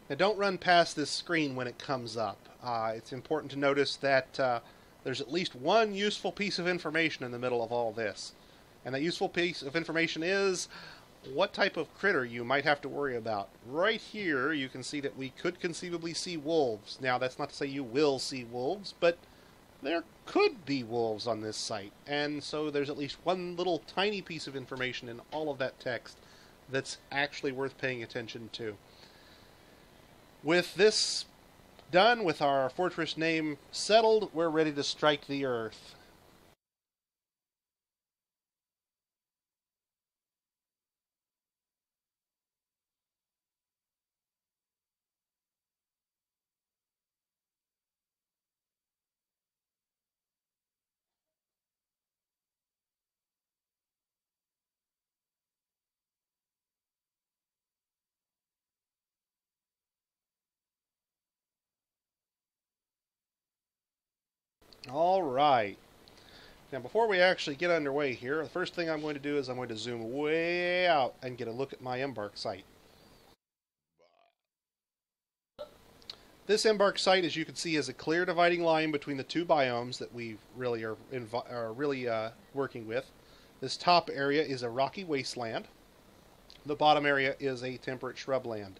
Now don't run past this screen when it comes up. It's important to notice that there's at least one useful piece of information in the middle of all this. And that useful piece of information is what type of critter you might have to worry about. Right here, you can see that we could conceivably see wolves. Now, that's not to say you will see wolves, but there could be wolves on this site. And so there's at least one little tiny piece of information in all of that text that's actually worth paying attention to. With this done, with our fortress name settled, we're ready to strike the earth. All right. Now, before we actually get underway here, the first thing I'm going to do is I'm going to zoom way out and get a look at my embark site. This embark site, as you can see, is a clear dividing line between the two biomes that we really are working with. This top area is a rocky wasteland. The bottom area is a temperate shrubland.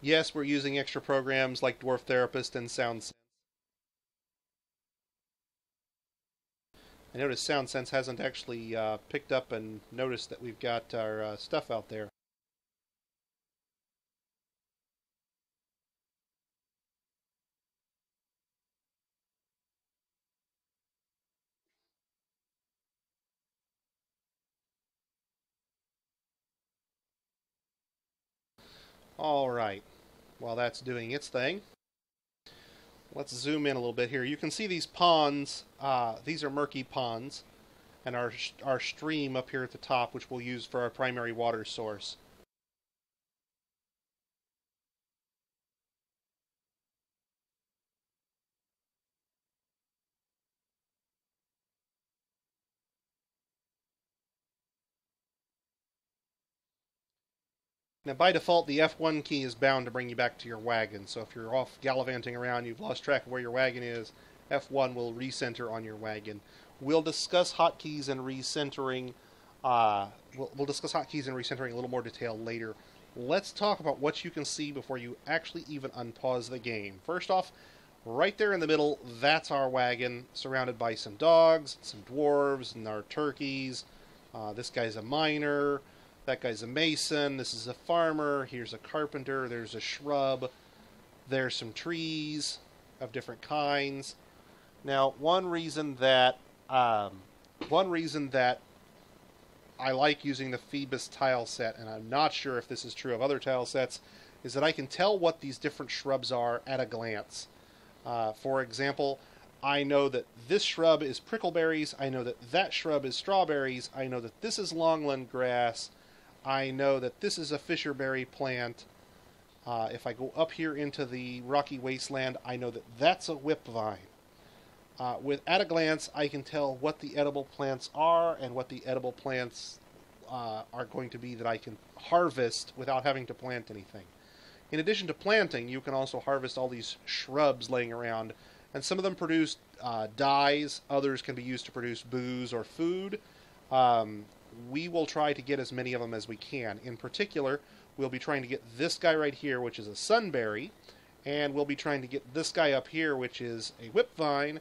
Yes, we're using extra programs like Dwarf Therapist and Sound. I noticed SoundSense hasn't actually picked up and noticed that we've got our stuff out there. Alright, while that's doing its thing, let's zoom in a little bit here. You can see these ponds. These are murky ponds, and our stream up here at the top, which we'll use for our primary water source. Now, by default, the F1 key is bound to bring you back to your wagon. So if you're off gallivanting around, you've lost track of where your wagon is, F1 will recenter on your wagon. We'll discuss hotkeys and recentering. We'll discuss hotkeys and recentering in a little more detail later. Let's talk about what you can see before you actually even unpause the game. First off, right there in the middle, that's our wagon, surrounded by some dogs, some dwarves, and our turkeys. This guy's a miner. That guy's a mason. This is a farmer. Here's a carpenter. There's a shrub. There's some trees of different kinds. Now, one reason that I like using the Phoebus tile set, and I'm not sure if this is true of other tile sets, is that I can tell what these different shrubs are at a glance. For example, I know that this shrub is prickleberries. I know that that shrub is strawberries. I know that this is longland grass. I know that this is a fisherberry plant. If I go up here into the rocky wasteland, I know that that's a whipvine. At a glance, I can tell what the edible plants are and what the edible plants are going to be that I can harvest without having to plant anything. In addition to planting, you can also harvest all these shrubs laying around, and some of them produce dyes, others can be used to produce booze or food. We will try to get as many of them as we can. In particular, we'll be trying to get this guy right here, which is a sunberry, and we'll be trying to get this guy up here, which is a whipvine,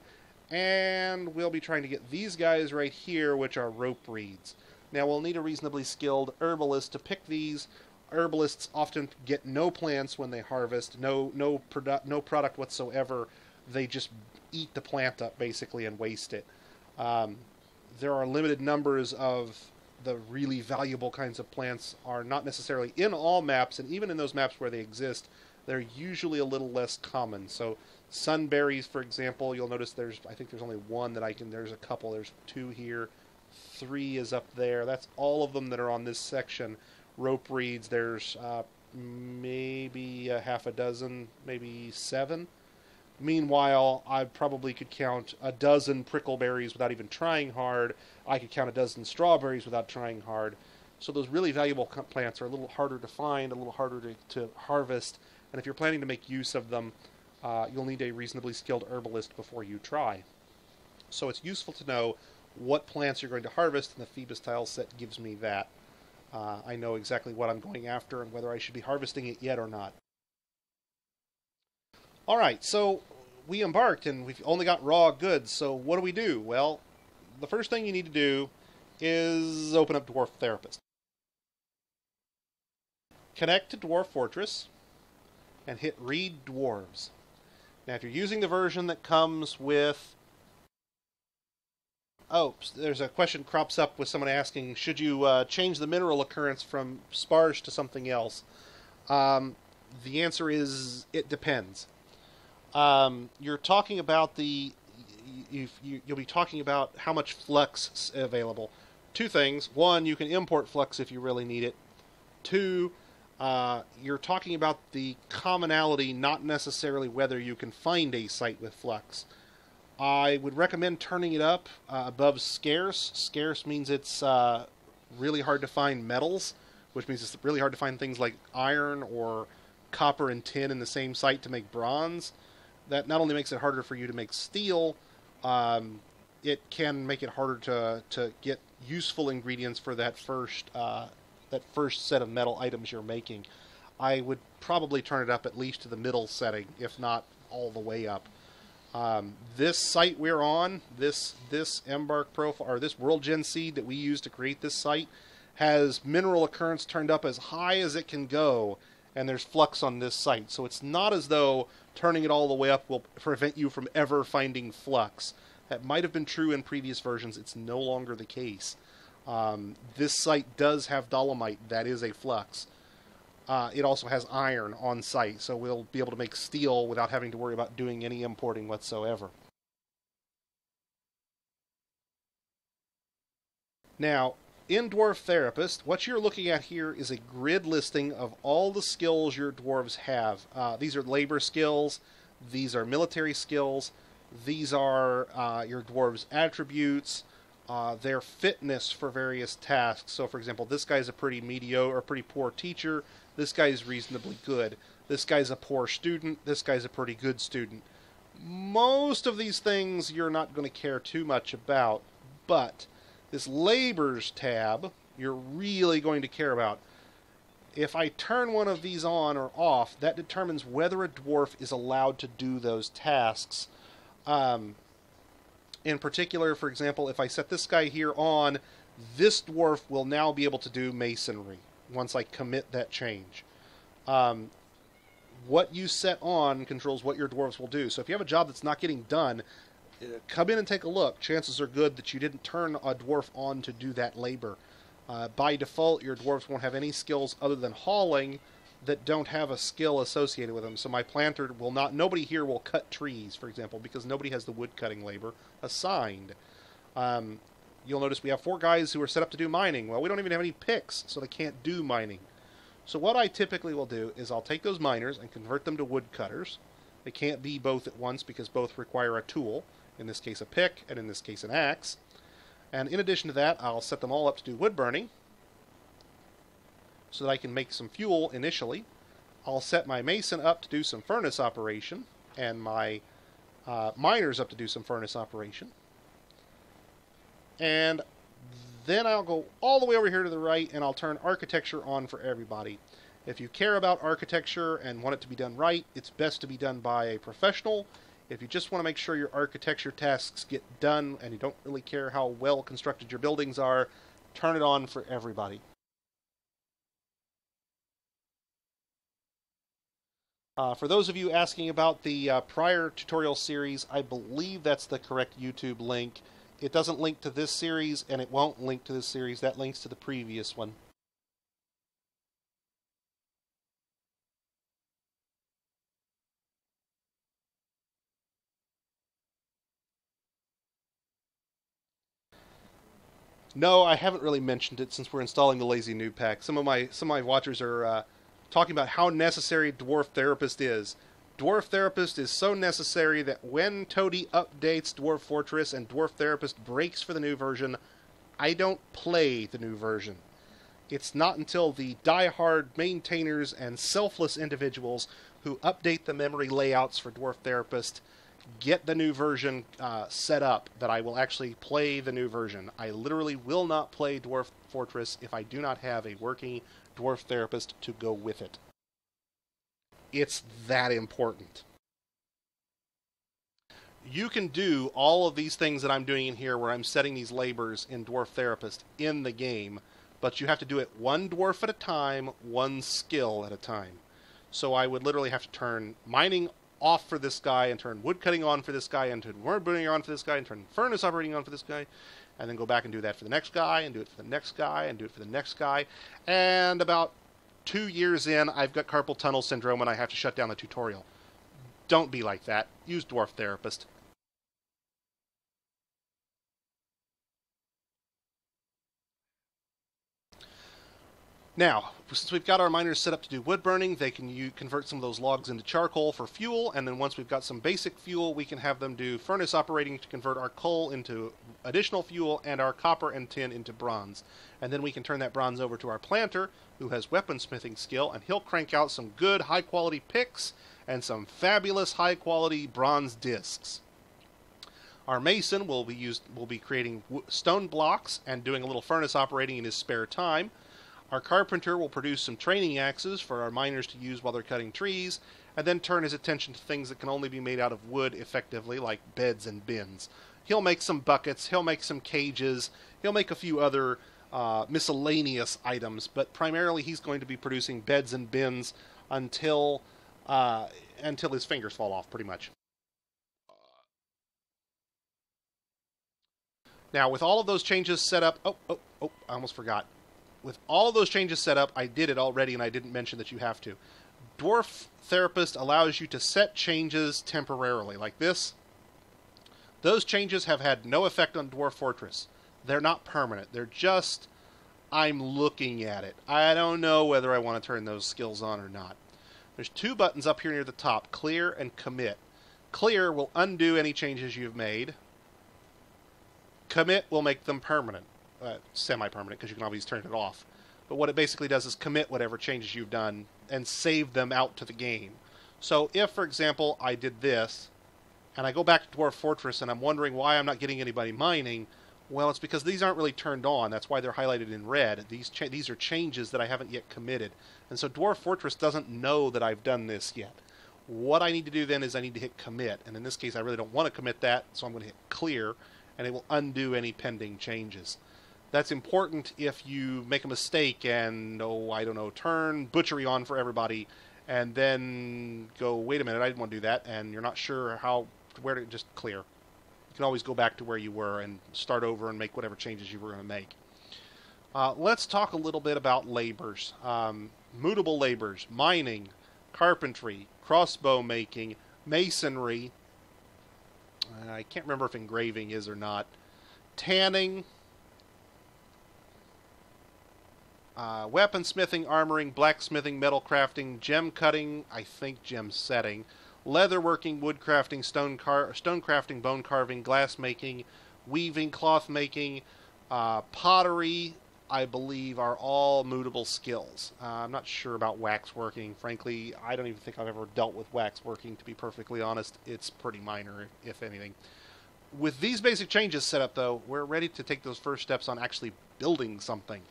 and we'll be trying to get these guys right here, which are rope reeds. Now, we'll need a reasonably skilled herbalist to pick these. Herbalists often get no plants when they harvest, no product whatsoever. They just eat the plant up, basically, and waste it. There are limited numbers of the really valuable kinds of plants are not necessarily in all maps, and even in those maps where they exist, they're usually a little less common. So sunberries, for example, you'll notice I think there's only one that there's a couple, there's two here, 3 is up there. That's all of them that are on this section. Rope reeds, there's maybe a half a dozen, maybe 7. Meanwhile, I probably could count a dozen prickleberries without even trying hard. I could count a dozen strawberries without trying hard. So those really valuable plants are a little harder to find, a little harder to harvest, and if you're planning to make use of them, you'll need a reasonably skilled herbalist before you try. So it's useful to know what plants you're going to harvest, and the Phoebus tile set gives me that. I know exactly what I'm going after and whether I should be harvesting it yet or not. Alright, so we embarked and we've only got raw goods, so what do we do? Well, the first thing you need to do is open up Dwarf Therapist. Connect to Dwarf Fortress and hit Read Dwarves. Now if you're using the version that comes with... Oh, there's a question crops up with someone asking, should you change the mineral occurrence from sparge to something else? The answer is, it depends. You're talking about you'll be talking about how much flux is available. Two things. One, you can import flux if you really need it. Two, you're talking about the commonality, not necessarily whether you can find a site with flux. I would recommend turning it up above scarce. Scarce means it's really hard to find metals, which means it's really hard to find things like iron or copper and tin in the same site to make bronze. That not only makes it harder for you to make steel, it can make it harder to get useful ingredients for that first set of metal items you're making. I would probably turn it up at least to the middle setting, if not all the way up. This site we're on, this embark profile, or this world gen seed that we use to create this site, has mineral occurrence turned up as high as it can go, and there's flux on this site. So it's not as though turning it all the way up will prevent you from ever finding flux. That might have been true in previous versions. It's no longer the case. This site does have dolomite. That is a flux. It also has iron on site, so we'll be able to make steel without having to worry about doing any importing whatsoever. Now, in Dwarf Therapist, what you're looking at here is a grid listing of all the skills your dwarves have. These are labor skills, these are military skills, these are your dwarves' attributes, their fitness for various tasks. So, for example, this guy's a pretty mediocre or pretty poor teacher. This guy's reasonably good. This guy's a poor student. This guy's a pretty good student. Most of these things you're not going to care too much about, but this Labors tab you're really going to care about. If I turn one of these on or off, that determines whether a dwarf is allowed to do those tasks. In particular, for example, if I set this guy here on, this dwarf will now be able to do masonry once I commit that change. What you set on controls what your dwarves will do. So if you have a job that's not getting done, come in and take a look. Chances are good that you didn't turn a dwarf on to do that labor. By default, your dwarves won't have any skills other than hauling that don't have a skill associated with them. So my planter will not... Nobody here will cut trees, for example, because nobody has the wood cutting labor assigned. You'll notice we have 4 guys who are set up to do mining. Well, we don't even have any picks, so they can't do mining. So what I typically will do is I'll take those miners and convert them to woodcutters. They can't be both at once because both require a tool, in this case a pick, and in this case an axe. And in addition to that, I'll set them all up to do wood burning, so that I can make some fuel initially. I'll set my mason up to do some furnace operation, and my miners up to do some furnace operation. And then I'll go all the way over here to the right, and I'll turn architecture on for everybody. If you care about architecture and want it to be done right, it's best to be done by a professional. If you just want to make sure your architecture tasks get done, and you don't really care how well constructed your buildings are, turn it on for everybody. For those of you asking about the prior tutorial series, I believe that's the correct YouTube link. It doesn't link to this series, and it won't link to this series. That links to the previous one. No, I haven't really mentioned it since we're installing the Lazy Noob Pack. Some of my watchers are talking about how necessary Dwarf Therapist is. Dwarf Therapist is so necessary that when Toady updates Dwarf Fortress and Dwarf Therapist breaks for the new version, I don't play the new version. It's not until the die-hard maintainers and selfless individuals who update the memory layouts for Dwarf Therapist get the new version set up that I will actually play the new version. I literally will not play Dwarf Fortress if I do not have a working Dwarf Therapist to go with it. It's that important. You can do all of these things that I'm doing in here where I'm setting these labors in Dwarf Therapist in the game, but you have to do it one dwarf at a time, one skill at a time. So I would literally have to turn mining off for this guy, and turn woodcutting on for this guy, and turn wood burning on for this guy, and turn furnace operating on for this guy, and then go back and do that for the next guy, and do it for the next guy, and do it for the next guy. And about 2 years in, I've got carpal tunnel syndrome, and I have to shut down the tutorial. Don't be like that. Use Dwarf Therapist. Now, since we've got our miners set up to do wood burning, they can convert some of those logs into charcoal for fuel, and then once we've got some basic fuel, we can have them do furnace operating to convert our coal into additional fuel and our copper and tin into bronze. And then we can turn that bronze over to our planter, who has weaponsmithing skill, and he'll crank out some good high-quality picks and some fabulous high-quality bronze discs. Our mason will be creating stone blocks and doing a little furnace operating in his spare time. Our carpenter will produce some training axes for our miners to use while they're cutting trees, and then turn his attention to things that can only be made out of wood effectively, like beds and bins. He'll make some buckets, he'll make some cages, he'll make a few other miscellaneous items, but primarily he's going to be producing beds and bins until his fingers fall off, pretty much. Now, with all of those changes set up... I almost forgot. With all of those changes set up, I did it already, and I didn't mention that you have to. Dwarf Therapist allows you to set changes temporarily, like this. Those changes have had no effect on Dwarf Fortress. They're not permanent. They're just, I'm looking at it. I don't know whether I want to turn those skills on or not. There's 2 buttons up here near the top, Clear and Commit. Clear will undo any changes you've made. Commit will make them permanent. Semi-permanent, because you can always turn it off. But what it basically does is commit whatever changes you've done and save them out to the game. So if, for example, I did this, and I go back to Dwarf Fortress and I'm wondering why I'm not getting anybody mining, well, it's because these aren't really turned on. That's why they're highlighted in red. These are changes that I haven't yet committed. And so Dwarf Fortress doesn't know that I've done this yet. What I need to do then is I need to hit commit. And in this case, I really don't want to commit that, so I'm going to hit clear, and it will undo any pending changes. That's important if you make a mistake and, turn butchery on for everybody, and then go, wait a minute, I didn't want to do that, and you're not sure where to just clear. You can always go back to where you were and start over and make whatever changes you were going to make. Let's talk a little bit about labors. Mutable labors, mining, carpentry, crossbow making, masonry. I can't remember if engraving is or not. Tanning. Weaponsmithing, armoring, blacksmithing, metal crafting, gem cutting, I think gem setting, leatherworking, wood crafting, stone crafting, bone carving, glass making, weaving, cloth making, pottery, I believe, are all mutable skills. I'm not sure about waxworking. Frankly, I don't even think I've ever dealt with waxworking, to be perfectly honest. It's pretty minor, if anything. With these basic changes set up, though, we're ready to take those first steps on actually building something.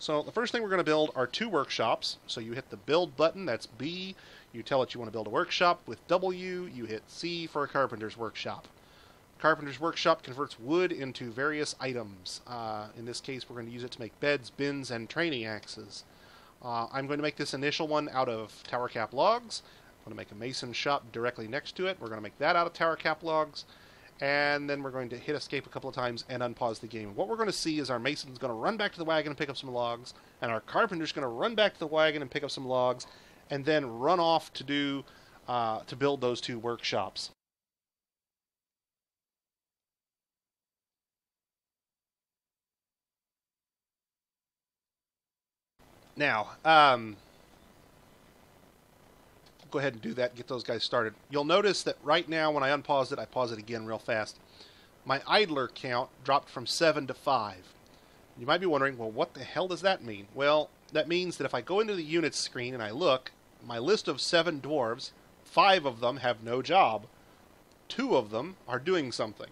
So the first thing we're going to build are 2 workshops. So you hit the build button, that's B. You tell it you want to build a workshop. With W, you hit C for a carpenter's workshop. Carpenter's workshop converts wood into various items. In this case, we're going to use it to make beds, bins, and training axes. I'm going to make this initial one out of tower cap logs. I'm going to make a mason shop directly next to it. We're going to make that out of tower cap logs. And then we're going to hit escape a couple of times and unpause the game. What we're going to see is our mason's going to run back to the wagon and pick up some logs, and our carpenter's going to run back to the wagon and pick up some logs, and then run off to build those 2 workshops. Now, go ahead and do that and get those guys started. You'll notice that right now when I unpause it, I pause it again real fast. My idler count dropped from 7 to 5. You might be wondering, well, what the hell does that mean? Well, that means that if I go into the units screen and I look, my list of 7 dwarves, 5 of them have no job. 2 of them are doing something.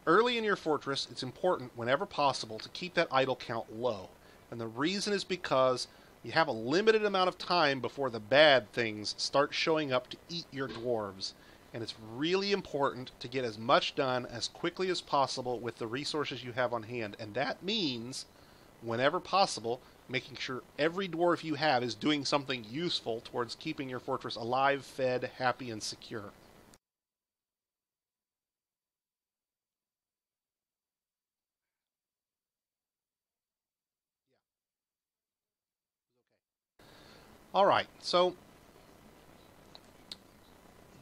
Early in your fortress, it's important, whenever possible, to keep that idle count low. And the reason is because you have a limited amount of time before the bad things start showing up to eat your dwarves. And it's really important to get as much done as quickly as possible with the resources you have on hand. And that means, whenever possible, making sure every dwarf you have is doing something useful towards keeping your fortress alive, fed, happy, and secure. All right, so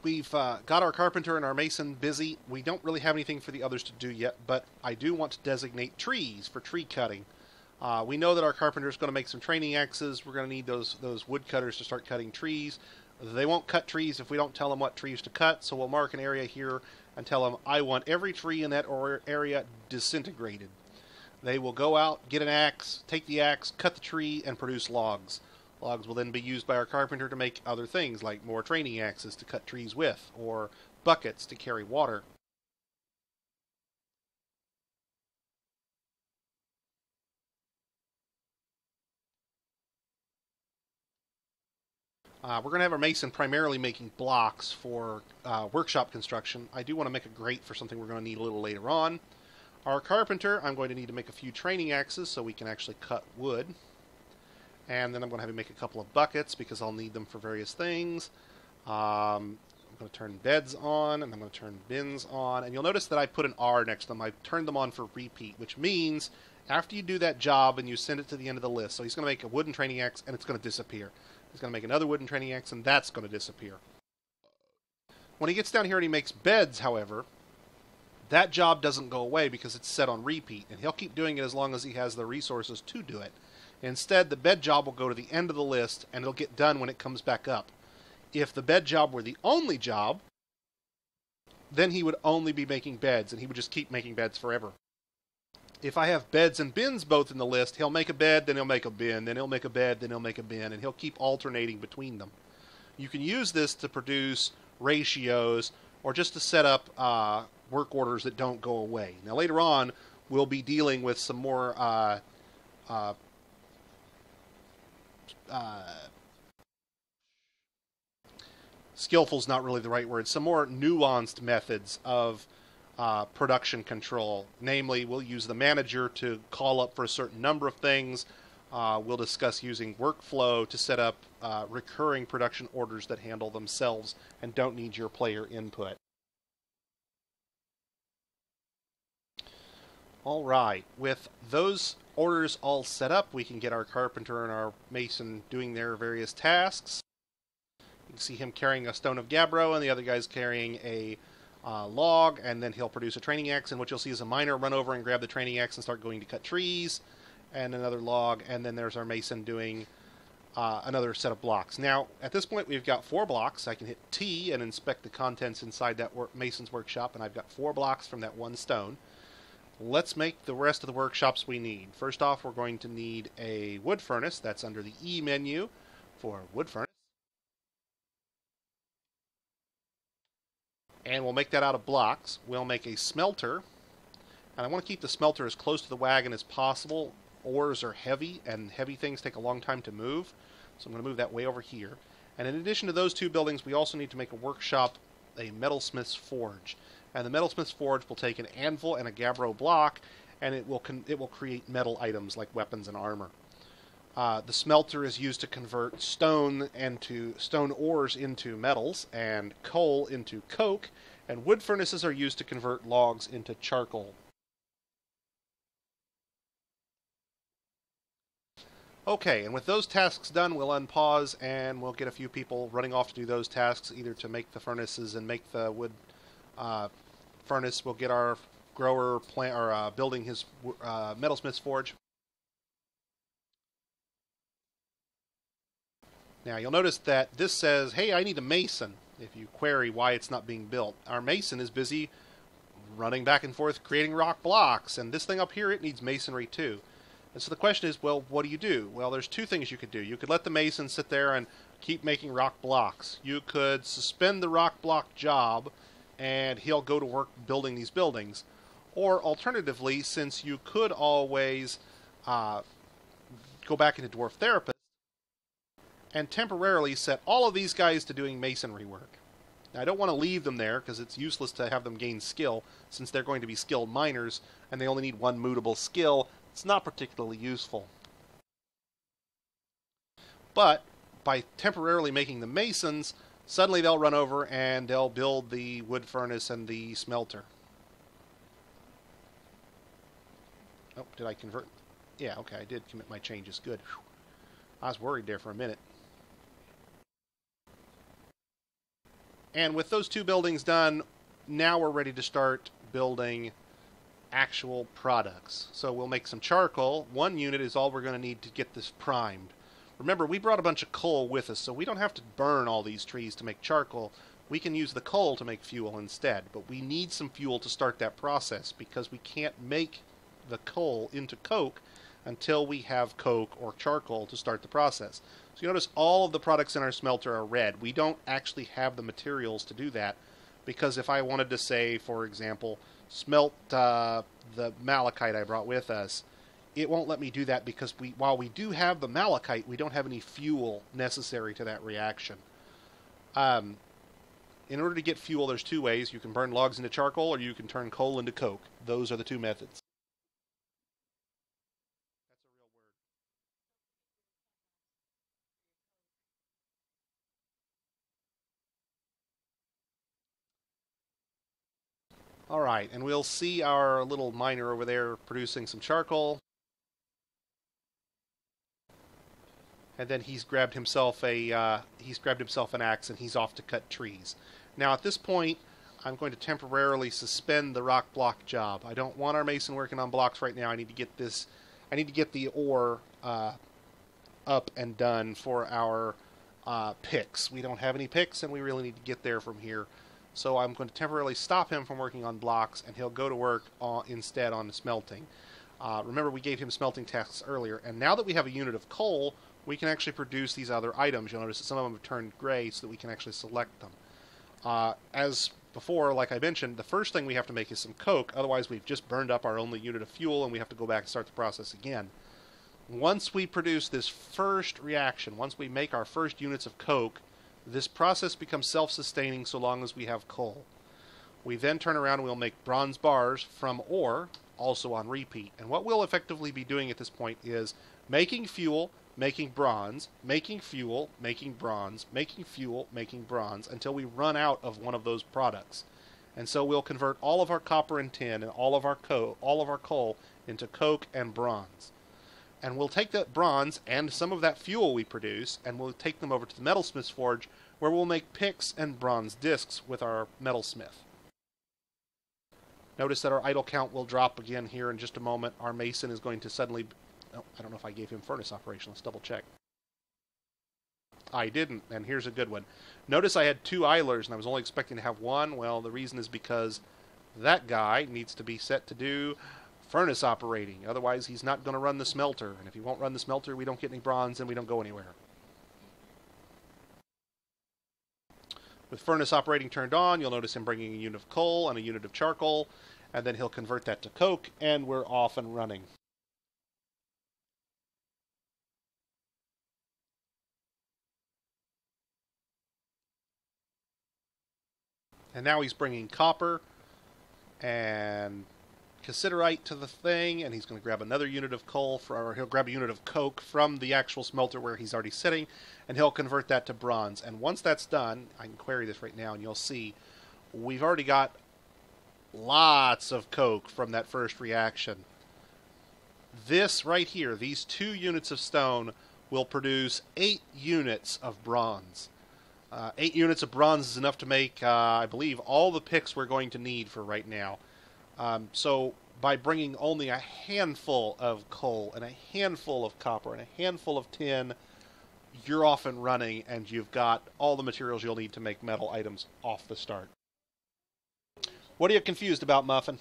we've got our carpenter and our mason busy. We don't really have anything for the others to do yet, but I do want to designate trees for tree cutting. We know that our carpenter is going to make some training axes. We're going to need those wood cutters to start cutting trees. They won't cut trees if we don't tell them what trees to cut, so we'll mark an area here and tell them, I want every tree in that area disintegrated. They will go out, get an axe, take the axe, cut the tree, and produce logs. Logs will then be used by our carpenter to make other things, like more training axes to cut trees with, or buckets to carry water. We're going to have our mason primarily making blocks for workshop construction. I do want to make a grate for something we're going to need a little later on. Our carpenter, I'm going to need to make a few training axes so we can actually cut wood. And then I'm going to have to make a couple of buckets because I'll need them for various things. I'm going to turn beds on, and I'm going to turn bins on. And you'll notice that I put an R next to them. I turned them on for repeat, which means after you do that job and you send it to the end of the list, so he's going to make a wooden training axe, and it's going to disappear. He's going to make another wooden training axe, and that's going to disappear. When he gets down here and he makes beds, however, that job doesn't go away because it's set on repeat, and he'll keep doing it as long as he has the resources to do it. Instead, the bed job will go to the end of the list, and it'll get done when it comes back up. If the bed job were the only job, then he would only be making beds, and he would just keep making beds forever. If I have beds and bins both in the list, he'll make a bed, then he'll make a bin, then he'll make a bed, then he'll make a bin, and he'll keep alternating between them. You can use this to produce ratios, or just to set up work orders that don't go away. Now later on, we'll be dealing with some more skillful's not really the right word, some more nuanced methods of production control. Namely, we'll use the manager to call up for a certain number of things. We'll discuss using workflow to set up recurring production orders that handle themselves and don't need your player input. All right, with those orders all set up, we can get our carpenter and our mason doing their various tasks. You can see him carrying a stone of gabbro, and the other guy's carrying a log, and then he'll produce a training axe, and what you'll see is a miner run over and grab the training axe and start going to cut trees, and another log, and then there's our mason doing another set of blocks. Now, at this point, we've got 4 blocks. I can hit T and inspect the contents inside that mason's workshop, and I've got 4 blocks from that one stone. Let's make the rest of the workshops we need. First off, we're going to need a wood furnace. That's under the E menu for wood furnace. And we'll make that out of blocks. We'll make a smelter. And I want to keep the smelter as close to the wagon as possible. Ores are heavy, and heavy things take a long time to move. So I'm going to move that way over here. And in addition to those 2 buildings, we also need to make a workshop, a metalsmith's forge. And the metalsmith's forge will take an anvil and a gabbro block, and it will create metal items like weapons and armor. The smelter is used to convert stone ores into metals, and coal into coke, and wood furnaces are used to convert logs into charcoal. Okay, and with those tasks done, we'll unpause, and we'll get a few people running off to do those tasks, either to make the furnaces and make the wood furnace. We'll get our grower building his metalsmith's forge. Now you'll notice that this says, hey, I need a mason, if you query why it's not being built. Our mason is busy running back and forth creating rock blocks, and this thing up here, it needs masonry too. And so the question is, well, what do? Well, there's two things you could do. You could let the mason sit there and keep making rock blocks. You could suspend the rock block job, and he'll go to work building these buildings. Or alternatively, since you could always go back into Dwarf Therapist and temporarily set all of these guys to doing masonry work. Now, I don't want to leave them there because it's useless to have them gain skill since they're going to be skilled miners and they only need one mutable skill. It's not particularly useful. But by temporarily making them masons, suddenly they'll run over and they'll build the wood furnace and the smelter. Oh, did I convert? Yeah, okay, I did commit my changes. Good. Whew. I was worried there for a minute. And with those two buildings done, now we're ready to start building actual products. So we'll make some charcoal. One unit is all we're going to need to get this primed. Remember, we brought a bunch of coal with us, so we don't have to burn all these trees to make charcoal. We can use the coal to make fuel instead. But we need some fuel to start that process because we can't make the coal into coke until we have coke or charcoal to start the process. So you notice all of the products in our smelter are red. We don't actually have the materials to do that because if I wanted to say, for example, smelt the malachite I brought with us, it won't let me do that because while we do have the malachite, we don't have any fuel necessary to that reaction. In order to get fuel, there's two ways. You can burn logs into charcoal or you can turn coal into coke. Those are the two methods. Alright, and we'll see our little miner over there producing some charcoal. And then he's grabbed himself an axe and he's off to cut trees. Now at this point, I'm going to temporarily suspend the rock block job. I don't want our mason working on blocks right now. I need to get the ore up and done for our picks. We don't have any picks and we really need to get there from here. So I'm going to temporarily stop him from working on blocks, and he'll go to work instead on the smelting. Remember, we gave him smelting tasks earlier, and now that we have a unit of coal, we can actually produce these other items. You'll notice that some of them have turned gray so that we can actually select them. As before, like I mentioned, the first thing we have to make is some coke, otherwise we've just burned up our only unit of fuel, and we have to go back and start the process again. Once we produce this first reaction, once we make our first units of coke, this process becomes self-sustaining so long as we have coal. We then turn around and we'll make bronze bars from ore, also on repeat. And what we'll effectively be doing at this point is making fuel, making bronze, making fuel, making bronze, making fuel, making bronze, until we run out of one of those products. And so we'll convert all of our copper and tin and all of our coal into coke and bronze. And we'll take that bronze and some of that fuel we produce, and we'll take them over to the metalsmith's forge, where we'll make picks and bronze discs with our metalsmith. Notice that our idle count will drop again here in just a moment. Our mason is going to suddenly... Oh, I don't know if I gave him furnace operation. Let's double check. I didn't, and here's a good one. Notice I had 2 idlers, and I was only expecting to have 1. Well, the reason is because that guy needs to be set to do furnace operating. Otherwise, he's not going to run the smelter. And if he won't run the smelter, we don't get any bronze and we don't go anywhere. With furnace operating turned on, you'll notice him bringing a unit of coal and a unit of charcoal. And then he'll convert that to coke, and we're off and running. And now he's bringing copper and cassiterite to the thing, and he's going to grab another unit of coal, or he'll grab a unit of coke from the actual smelter where he's already sitting, and he'll convert that to bronze. And once that's done, I can query this right now, and you'll see we've already got lots of coke from that first reaction. This right here, these 2 units of stone, will produce 8 units of bronze. 8 units of bronze is enough to make, I believe, all the picks we're going to need for right now. So by bringing only a handful of coal and a handful of copper and a handful of tin, you're off and running, and you've got all the materials you'll need to make metal items off the start. What are you confused about, Muffin?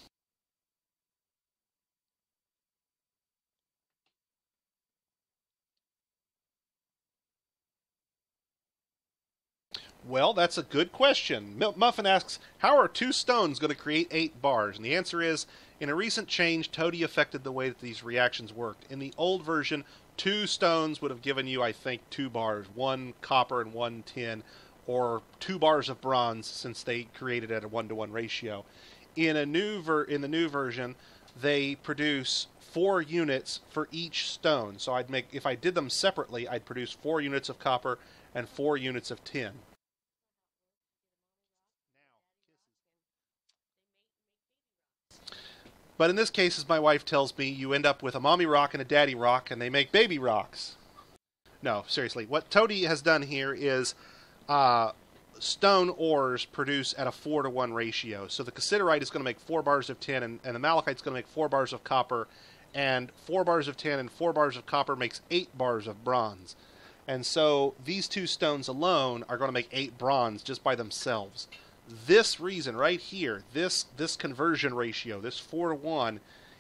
Well, that's a good question. Muffin asks, how are two stones going to create 8 bars? And the answer is, in a recent change, Toady affected the way that these reactions worked. In the old version, 2 stones would have given you, I think, 2 bars, 1 copper and 1 tin, or 2 bars of bronze, since they created at a 1-to-1 ratio. In the new version, they produce 4 units for each stone. So if I did them separately, I'd produce 4 units of copper and 4 units of tin. But in this case, as my wife tells me, you end up with a mommy rock and a daddy rock, and they make baby rocks. No, seriously. What Toady has done here is stone ores produce at a 4-to-1 ratio. So the cassiterite is going to make 4 bars of tin, and the malachite is going to make 4 bars of copper, and 4 bars of tin and 4 bars of copper makes 8 bars of bronze. And so these 2 stones alone are going to make 8 bronze just by themselves. This reason right here, this conversion ratio, this 4-to-1,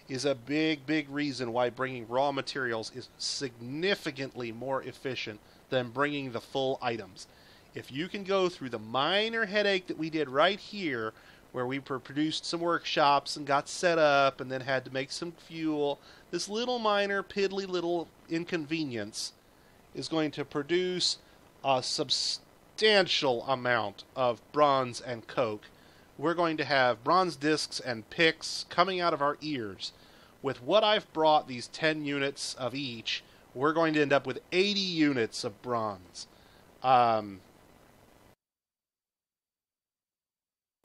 is a big reason why bringing raw materials is significantly more efficient than bringing the full items. If you can go through the minor headache that we did right here, where we produced some workshops and got set up and then had to make some fuel, this little minor piddly little inconvenience is going to produce a substantial amount of bronze and coke. We're going to have bronze discs and picks coming out of our ears. With what I've brought, these 10 units of each, we're going to end up with 80 units of bronze.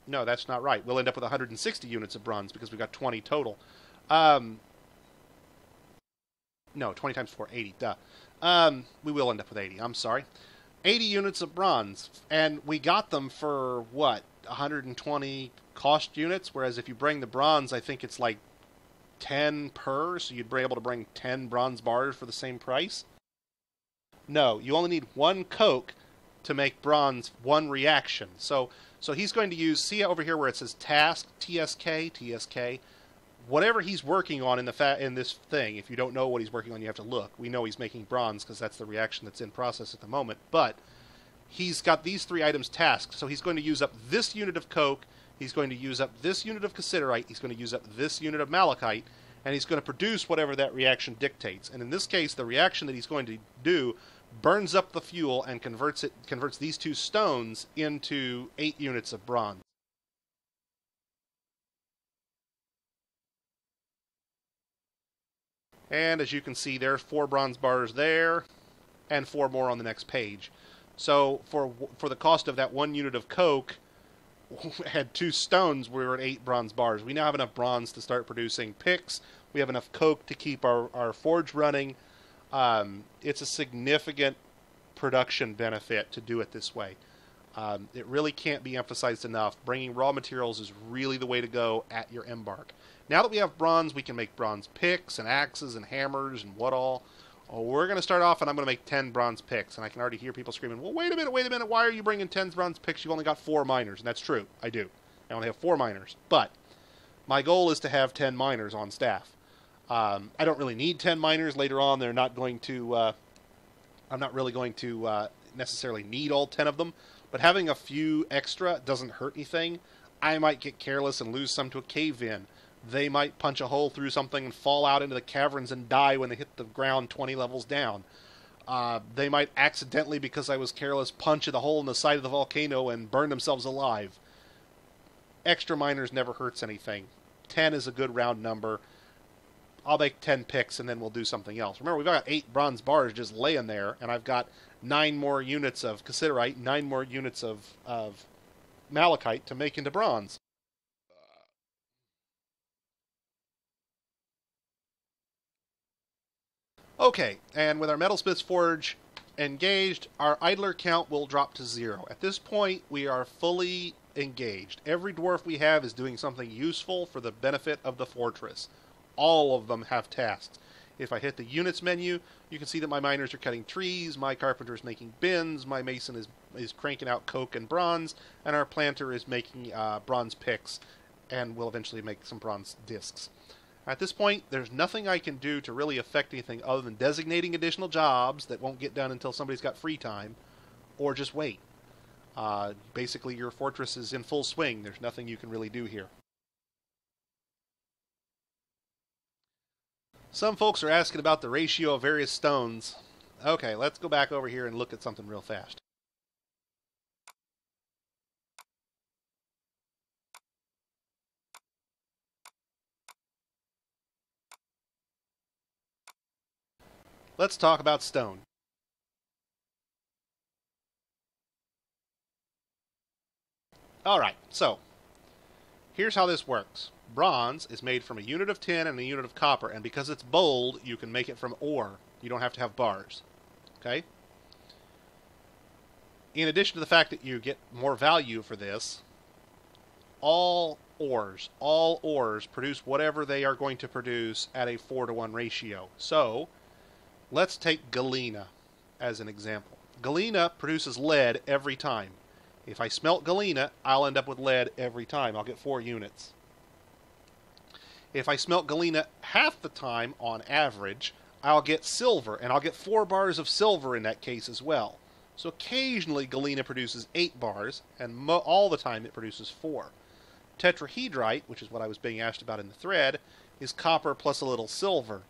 No, that's not right. We'll end up with 160 units of bronze because we've got 20 total. No, 20 times 4, 80. Duh. We will end up with 80. I'm sorry. 80 units of bronze. And we got them for, what, 120 cost units? Whereas if you bring the bronze, I think it's like 10 per, so you'd be able to bring 10 bronze bars for the same price. No, you only need 1 coke to make bronze 1 reaction. So he's going to use, see over here where it says task, TSK, whatever he's working on in this thing. If you don't know what he's working on, you have to look. We know he's making bronze because that's the reaction that's in process at the moment. But he's got these 3 items tasked. So he's going to use up this unit of coke, he's going to use up this unit of cassiterite, he's going to use up this unit of malachite, and he's going to produce whatever that reaction dictates. And in this case, the reaction that he's going to do burns up the fuel and converts these 2 stones into 8 units of bronze. And as you can see, there's 4 bronze bars there, and 4 more on the next page. So for the cost of that 1 unit of coke, had 2 stones, we were at 8 bronze bars. We now have enough bronze to start producing picks. We have enough coke to keep our forge running. It's a significant production benefit to do it this way. It really can't be emphasized enough. Bringing raw materials is really the way to go at your embark. Now that we have bronze, we can make bronze picks and axes and hammers and what all. Oh, we're going to start off and I'm going to make 10 bronze picks. And I can already hear people screaming, well, wait a minute, why are you bringing 10 bronze picks? You've only got 4 miners. And that's true, I do. I only have 4 miners. But my goal is to have 10 miners on staff. I don't really need 10 miners later on. They're not going to, I'm not really going to necessarily need all 10 of them. But having a few extra doesn't hurt anything. I might get careless and lose some to a cave-in. They might punch a hole through something and fall out into the caverns and die when they hit the ground 20 levels down. They might accidentally, because I was careless, punch the hole in the side of the volcano and burn themselves alive. Extra miners never hurts anything. 10 is a good round number. I'll make 10 picks and then we'll do something else. Remember, we've got 8 bronze bars just laying there, and I've got 9 more units of cassiterite, 9 more units of malachite to make into bronze. Okay, and with our metalsmith's forge engaged, our idler count will drop to 0. At this point, we are fully engaged. Every dwarf we have is doing something useful for the benefit of the fortress. All of them have tasks. If I hit the units menu, you can see that my miners are cutting trees, my carpenter is making bins, my mason is cranking out coke and bronze, and our planter is making bronze picks and will eventually make some bronze discs. At this point, there's nothing I can do to really affect anything other than designating additional jobs that won't get done until somebody's got free time, or just wait. Basically, your fortress is in full swing. There's nothing you can really do here. Some folks are asking about the ratio of various stones. Okay, let's go back over here and look at something real fast. Let's talk about stone. Alright, so here's how this works. Bronze is made from a unit of tin and a unit of copper, and because it's bold, you can make it from ore. You don't have to have bars. Okay? In addition to the fact that you get more value for this, all ores produce whatever they are going to produce at a 4-to-1 ratio. So, let's take galena as an example. Galena produces lead every time. If I smelt galena, I'll end up with lead every time. I'll get 4 units. If I smelt galena half the time, on average, I'll get silver, and I'll get 4 bars of silver in that case as well. So occasionally galena produces 8 bars, and all the time it produces 4. Tetrahedrite, which is what I was being asked about in the thread, is copper plus a little silver.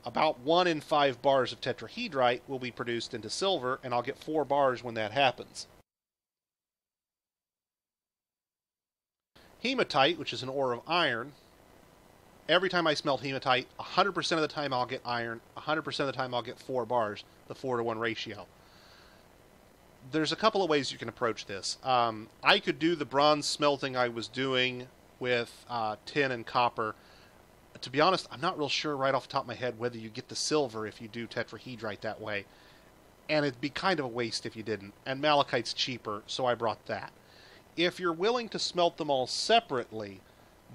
About 1 in 5 bars of tetrahedrite will be produced into silver, and I'll get 4 bars when that happens. Hematite, which is an ore of iron, every time I smelt hematite, 100% of the time I'll get iron, 100% of the time I'll get 4 bars, the 4-to-1 ratio. There's a couple of ways you can approach this. I could do the bronze smelting I was doing with tin and copper. To be honest, I'm not real sure right off the top of my head whether you get the silver if you do tetrahedrite that way. And it'd be kind of a waste if you didn't. And malachite's cheaper, so I brought that. If you're willing to smelt them all separately,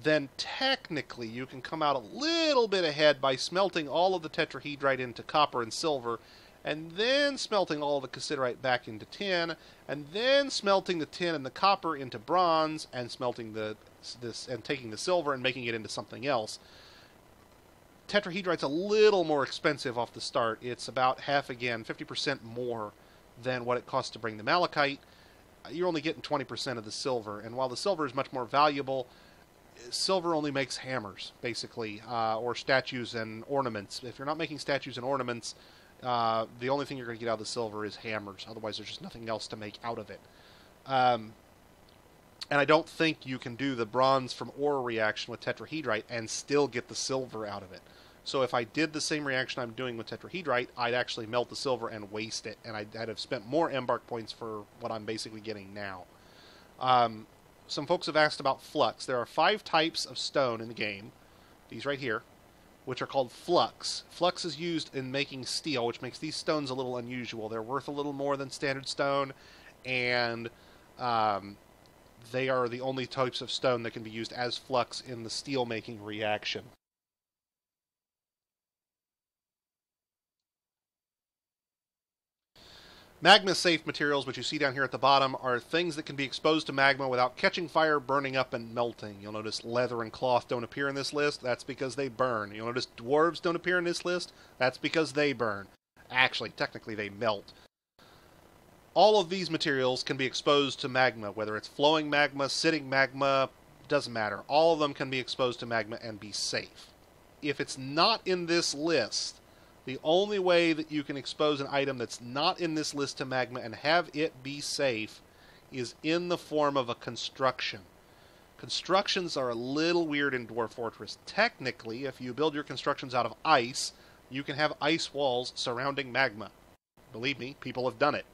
then technically you can come out a little bit ahead by smelting all of the tetrahedrite into copper and silver, and then smelting all the cassiterite back into tin, and then smelting the tin and the copper into bronze, and smelting and taking the silver and making it into something else. Tetrahedrite's a little more expensive off the start. It's about half again, 50% more than what it costs to bring the malachite. You're only getting 20% of the silver, and while the silver is much more valuable, silver only makes hammers, basically, or statues and ornaments. If you're not making statues and ornaments, the only thing you're going to get out of the silver is hammers. Otherwise, there's just nothing else to make out of it. And I don't think you can do the bronze from ore reaction with tetrahedrite and still get the silver out of it. So if I did the same reaction I'm doing with tetrahedrite, I'd actually melt the silver and waste it, and I'd have spent more embark points for what I'm basically getting now. Some folks have asked about flux. There are 5 types of stone in the game, these right here, which are called flux. Flux is used in making steel, which makes these stones a little unusual. They're worth a little more than standard stone, and they are the only types of stone that can be used as flux in the steel making reaction. Magma-safe materials, which you see down here at the bottom, are things that can be exposed to magma without catching fire, burning up, and melting. You'll notice leather and cloth don't appear in this list. That's because they burn. You'll notice dwarves don't appear in this list. That's because they burn. Actually, technically, they melt. All of these materials can be exposed to magma, whether it's flowing magma, sitting magma, doesn't matter. All of them can be exposed to magma and be safe. If it's not in this list, the only way that you can expose an item that's not in this list to magma and have it be safe is in the form of a construction. Constructions are a little weird in Dwarf Fortress. Technically, if you build your constructions out of ice, you can have ice walls surrounding magma. Believe me, people have done it.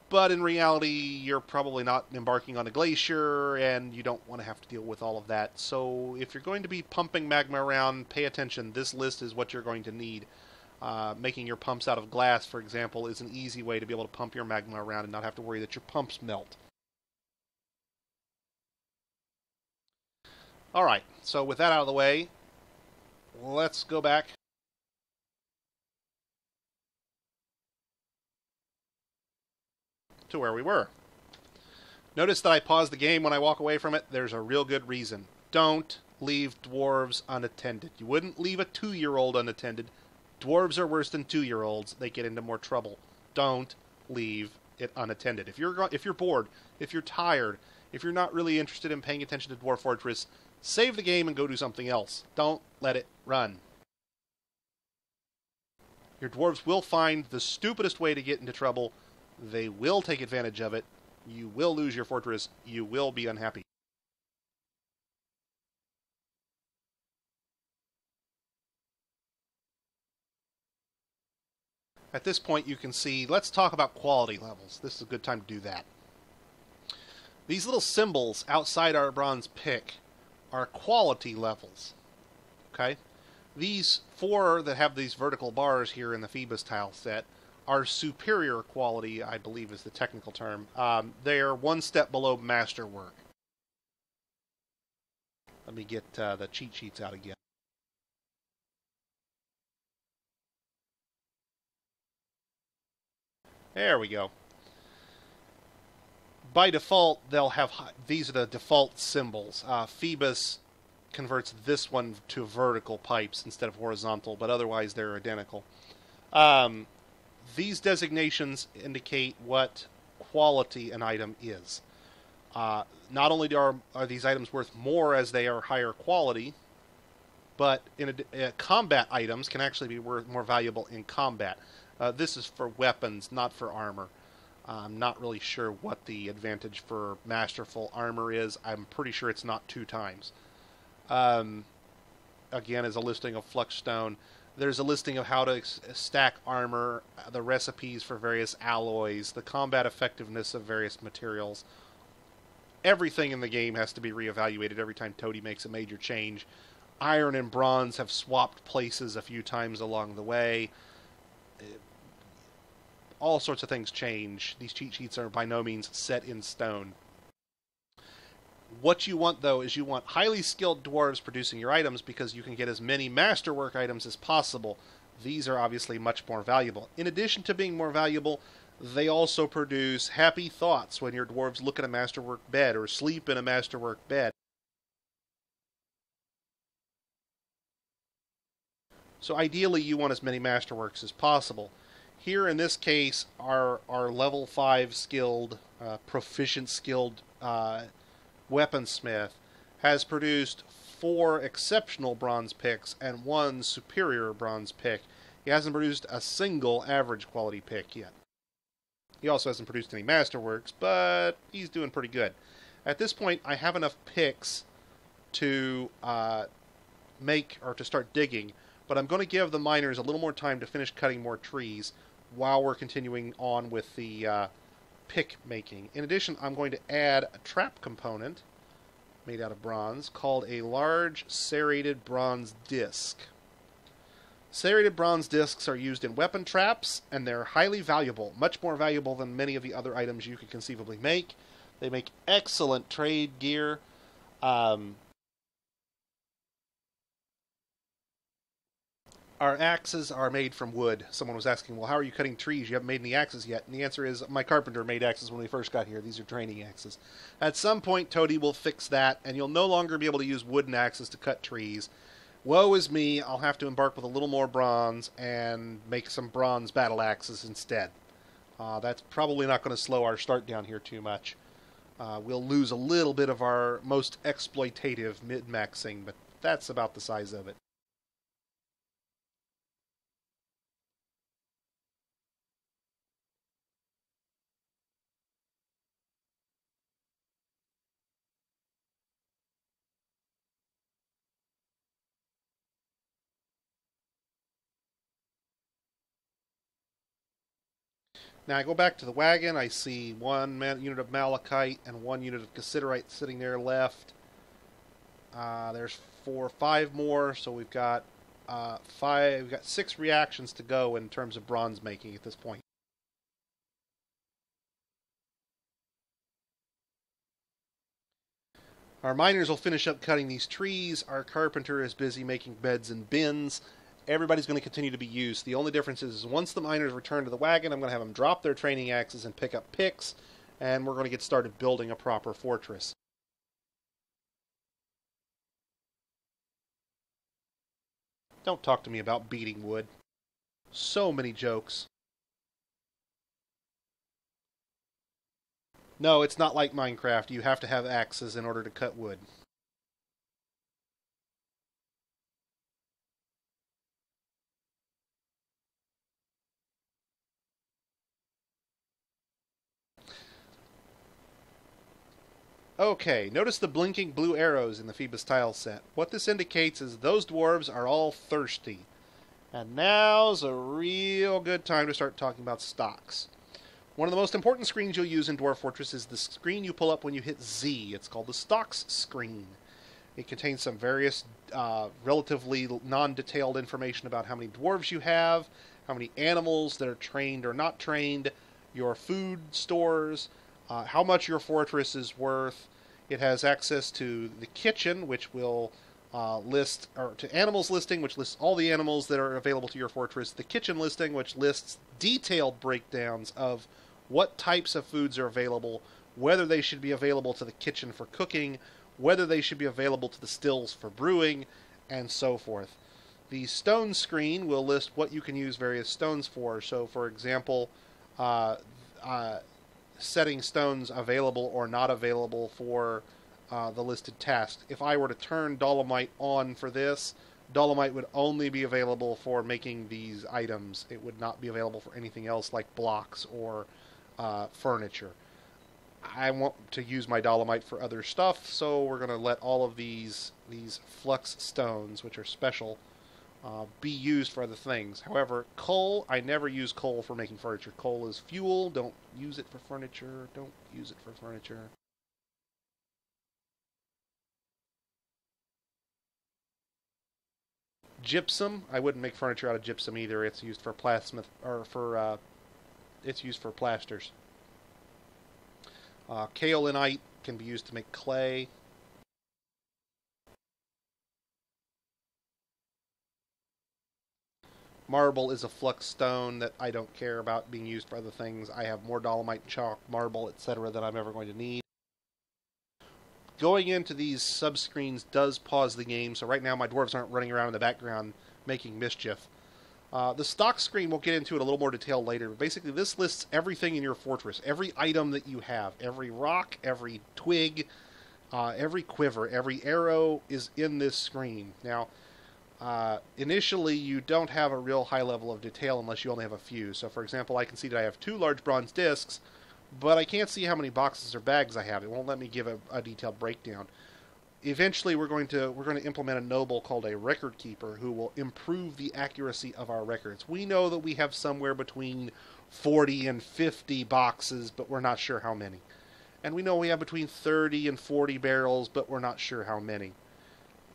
But in reality, you're probably not embarking on a glacier, and you don't want to have to deal with all of that. So if you're going to be pumping magma around, pay attention. This list is what you're going to need. Making your pumps out of glass, for example, is an easy way to be able to pump your magma around and not have to worry that your pumps melt. Alright, so with that out of the way, let's go back to where we were. Notice that I pause the game when I walk away from it. There's a real good reason. Don't leave dwarves unattended. You wouldn't leave a 2-year-old unattended. Dwarves are worse than 2-year-olds. They get into more trouble. Don't leave it unattended. If you're bored, if you're tired, if you're not really interested in paying attention to Dwarf Fortress, save the game and go do something else. Don't let it run. Your dwarves will find the stupidest way to get into trouble. They will take advantage of it. You will lose your fortress. You will be unhappy. At this point, you can see, let's talk about quality levels. This is a good time to do that. These little symbols outside our bronze pick are quality levels. Okay? These 4 that have these vertical bars here in the Phoebus tile set are superior quality, I believe is the technical term. They are 1 step below masterwork. Let me get the cheat sheets out again. There we go. By default, they'll have, these are the default symbols. Phoebus converts this one to vertical pipes instead of horizontal, but otherwise they're identical. These designations indicate what quality an item is. Not only are these items worth more as they are higher quality, but combat items can actually be more valuable in combat. This is for weapons, not for armor. I'm not really sure what the advantage for masterful armor is. I'm pretty sure it's not 2 times. Again, is a listing of flux stone. There's a listing of how to stack armor, the recipes for various alloys, the combat effectiveness of various materials. Everything in the game has to be reevaluated every time Toady makes a major change. Iron and bronze have swapped places a few times along the way. All sorts of things change. These cheat sheets are by no means set in stone. What you want, though, is you want highly skilled dwarves producing your items because you can get as many masterwork items as possible. These are obviously much more valuable. In addition to being more valuable, they also produce happy thoughts when your dwarves look at a masterwork bed or sleep in a masterwork bed. So ideally, you want as many masterworks as possible. Here, in this case, our level 5 skilled, proficient skilled weaponsmith has produced 4 exceptional bronze picks and 1 superior bronze pick. He hasn't produced a single average quality pick yet. He also hasn't produced any masterworks, but he's doing pretty good. At this point, I have enough picks to make or to start digging, but I'm going to give the miners a little more time to finish cutting more trees while we're continuing on with the pick making. In addition, I'm going to add a trap component made out of bronze called a large serrated bronze disc. Serrated bronze discs are used in weapon traps, and they're highly valuable, much more valuable than many of the other items you could conceivably make. They make excellent trade gear. Our axes are made from wood. Someone was asking, well, how are you cutting trees? You haven't made any axes yet. And the answer is, my carpenter made axes when we first got here. These are training axes. At some point, Toady will fix that, and you'll no longer be able to use wooden axes to cut trees. Woe is me, I'll have to embark with a little more bronze and make some bronze battle axes instead. That's probably not going to slow our start down here too much. We'll lose a little bit of our most exploitative mid-maxing, but that's about the size of it. Now I go back to the wagon, I see 1 unit of malachite and 1 unit of cassiterite sitting there left. There's 4 or 5 more, so we've got 6 reactions to go in terms of bronze making at this point. Our miners will finish up cutting these trees. Our carpenter is busy making beds and bins. Everybody's going to continue to be used. The only difference is once the miners return to the wagon, I'm going to have them drop their training axes and pick up picks, and we're going to get started building a proper fortress. Don't talk to me about beating wood. So many jokes. No, it's not like Minecraft. You have to have axes in order to cut wood. Okay, notice the blinking blue arrows in the Phoebus tile set. What this indicates is those dwarves are all thirsty. And now's a real good time to start talking about stocks. One of the most important screens you'll use in Dwarf Fortress is the screen you pull up when you hit Z. It's called the stocks screen. It contains some various relatively non-detailed information about how many dwarves you have, how many animals that are trained or not trained, your food stores, how much your fortress is worth. It has access to the kitchen, which will list, or to animals listing, which lists all the animals that are available to your fortress. The kitchen listing, which lists detailed breakdowns of what types of foods are available, whether they should be available to the kitchen for cooking, whether they should be available to the stills for brewing, and so forth. The stone screen will list what you can use various stones for. So, for example, setting stones available or not available for the listed tasks. If I were to turn dolomite on for this, dolomite would only be available for making these items. It would not be available for anything else like blocks or furniture. I want to use my dolomite for other stuff, so we're going to let all of these flux stones, which are special, be used for other things. However, coal, I never use coal for making furniture. Coal is fuel. Don't use it for furniture. Don't use it for furniture. Gypsum, I wouldn't make furniture out of gypsum either. It's used for plasma, or for it's used for plasters. Kaolinite can be used to make clay. Marble is a flux stone that I don't care about being used for other things. I have more dolomite, chalk, marble, etc. than I'm ever going to need. Going into these subscreens does pause the game, so right now my dwarves aren't running around in the background making mischief. The stock screen, we'll get into it a little more detail later, but basically this lists everything in your fortress, every item that you have, every rock, every twig, every quiver, every arrow is in this screen. Now, initially you don't have a real high level of detail unless you only have a few. So for example, I can see that I have 2 large bronze discs, but I can't see how many boxes or bags I have. It won't let me give a detailed breakdown. Eventually, we're going to implement a noble called a record keeper who will improve the accuracy of our records. We know that we have somewhere between 40 and 50 boxes, but we're not sure how many. And we know we have between 30 and 40 barrels, but we're not sure how many.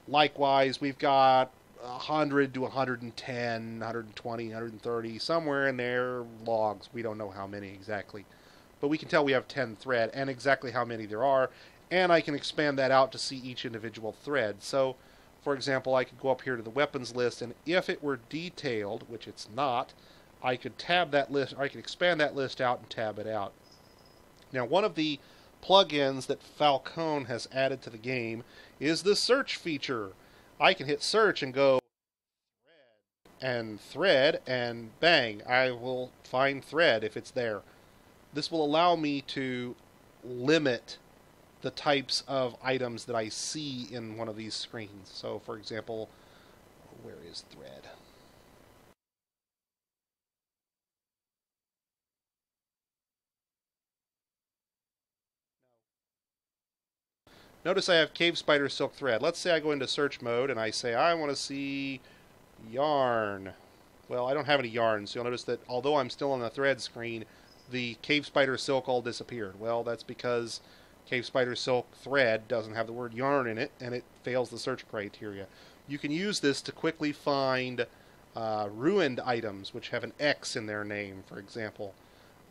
Likewise, we've got 100 to 110, 120, 130, somewhere in there, logs. We don't know how many exactly. But we can tell we have 10 thread and exactly how many there are. And I can expand that out to see each individual thread. So, for example, I could go up here to the weapons list, and if it were detailed, which it's not, I could tab that list, or I could expand that list out and tab it out. Now, one of the plugins that Falcone has added to the game is the search feature. I can hit search and go thread, and bang, I will find thread if it's there. This will allow me to limit the types of items that I see in one of these screens. So, for example, where is thread? Notice I have cave spider silk thread. Let's say I go into search mode and I say I want to see yarn. Well, I don't have any yarn, so you'll notice that although I'm still on the thread screen, the cave spider silk all disappeared. Well, that's because cave spider silk thread doesn't have the word yarn in it, and it fails the search criteria. You can use this to quickly find ruined items which have an X in their name, for example.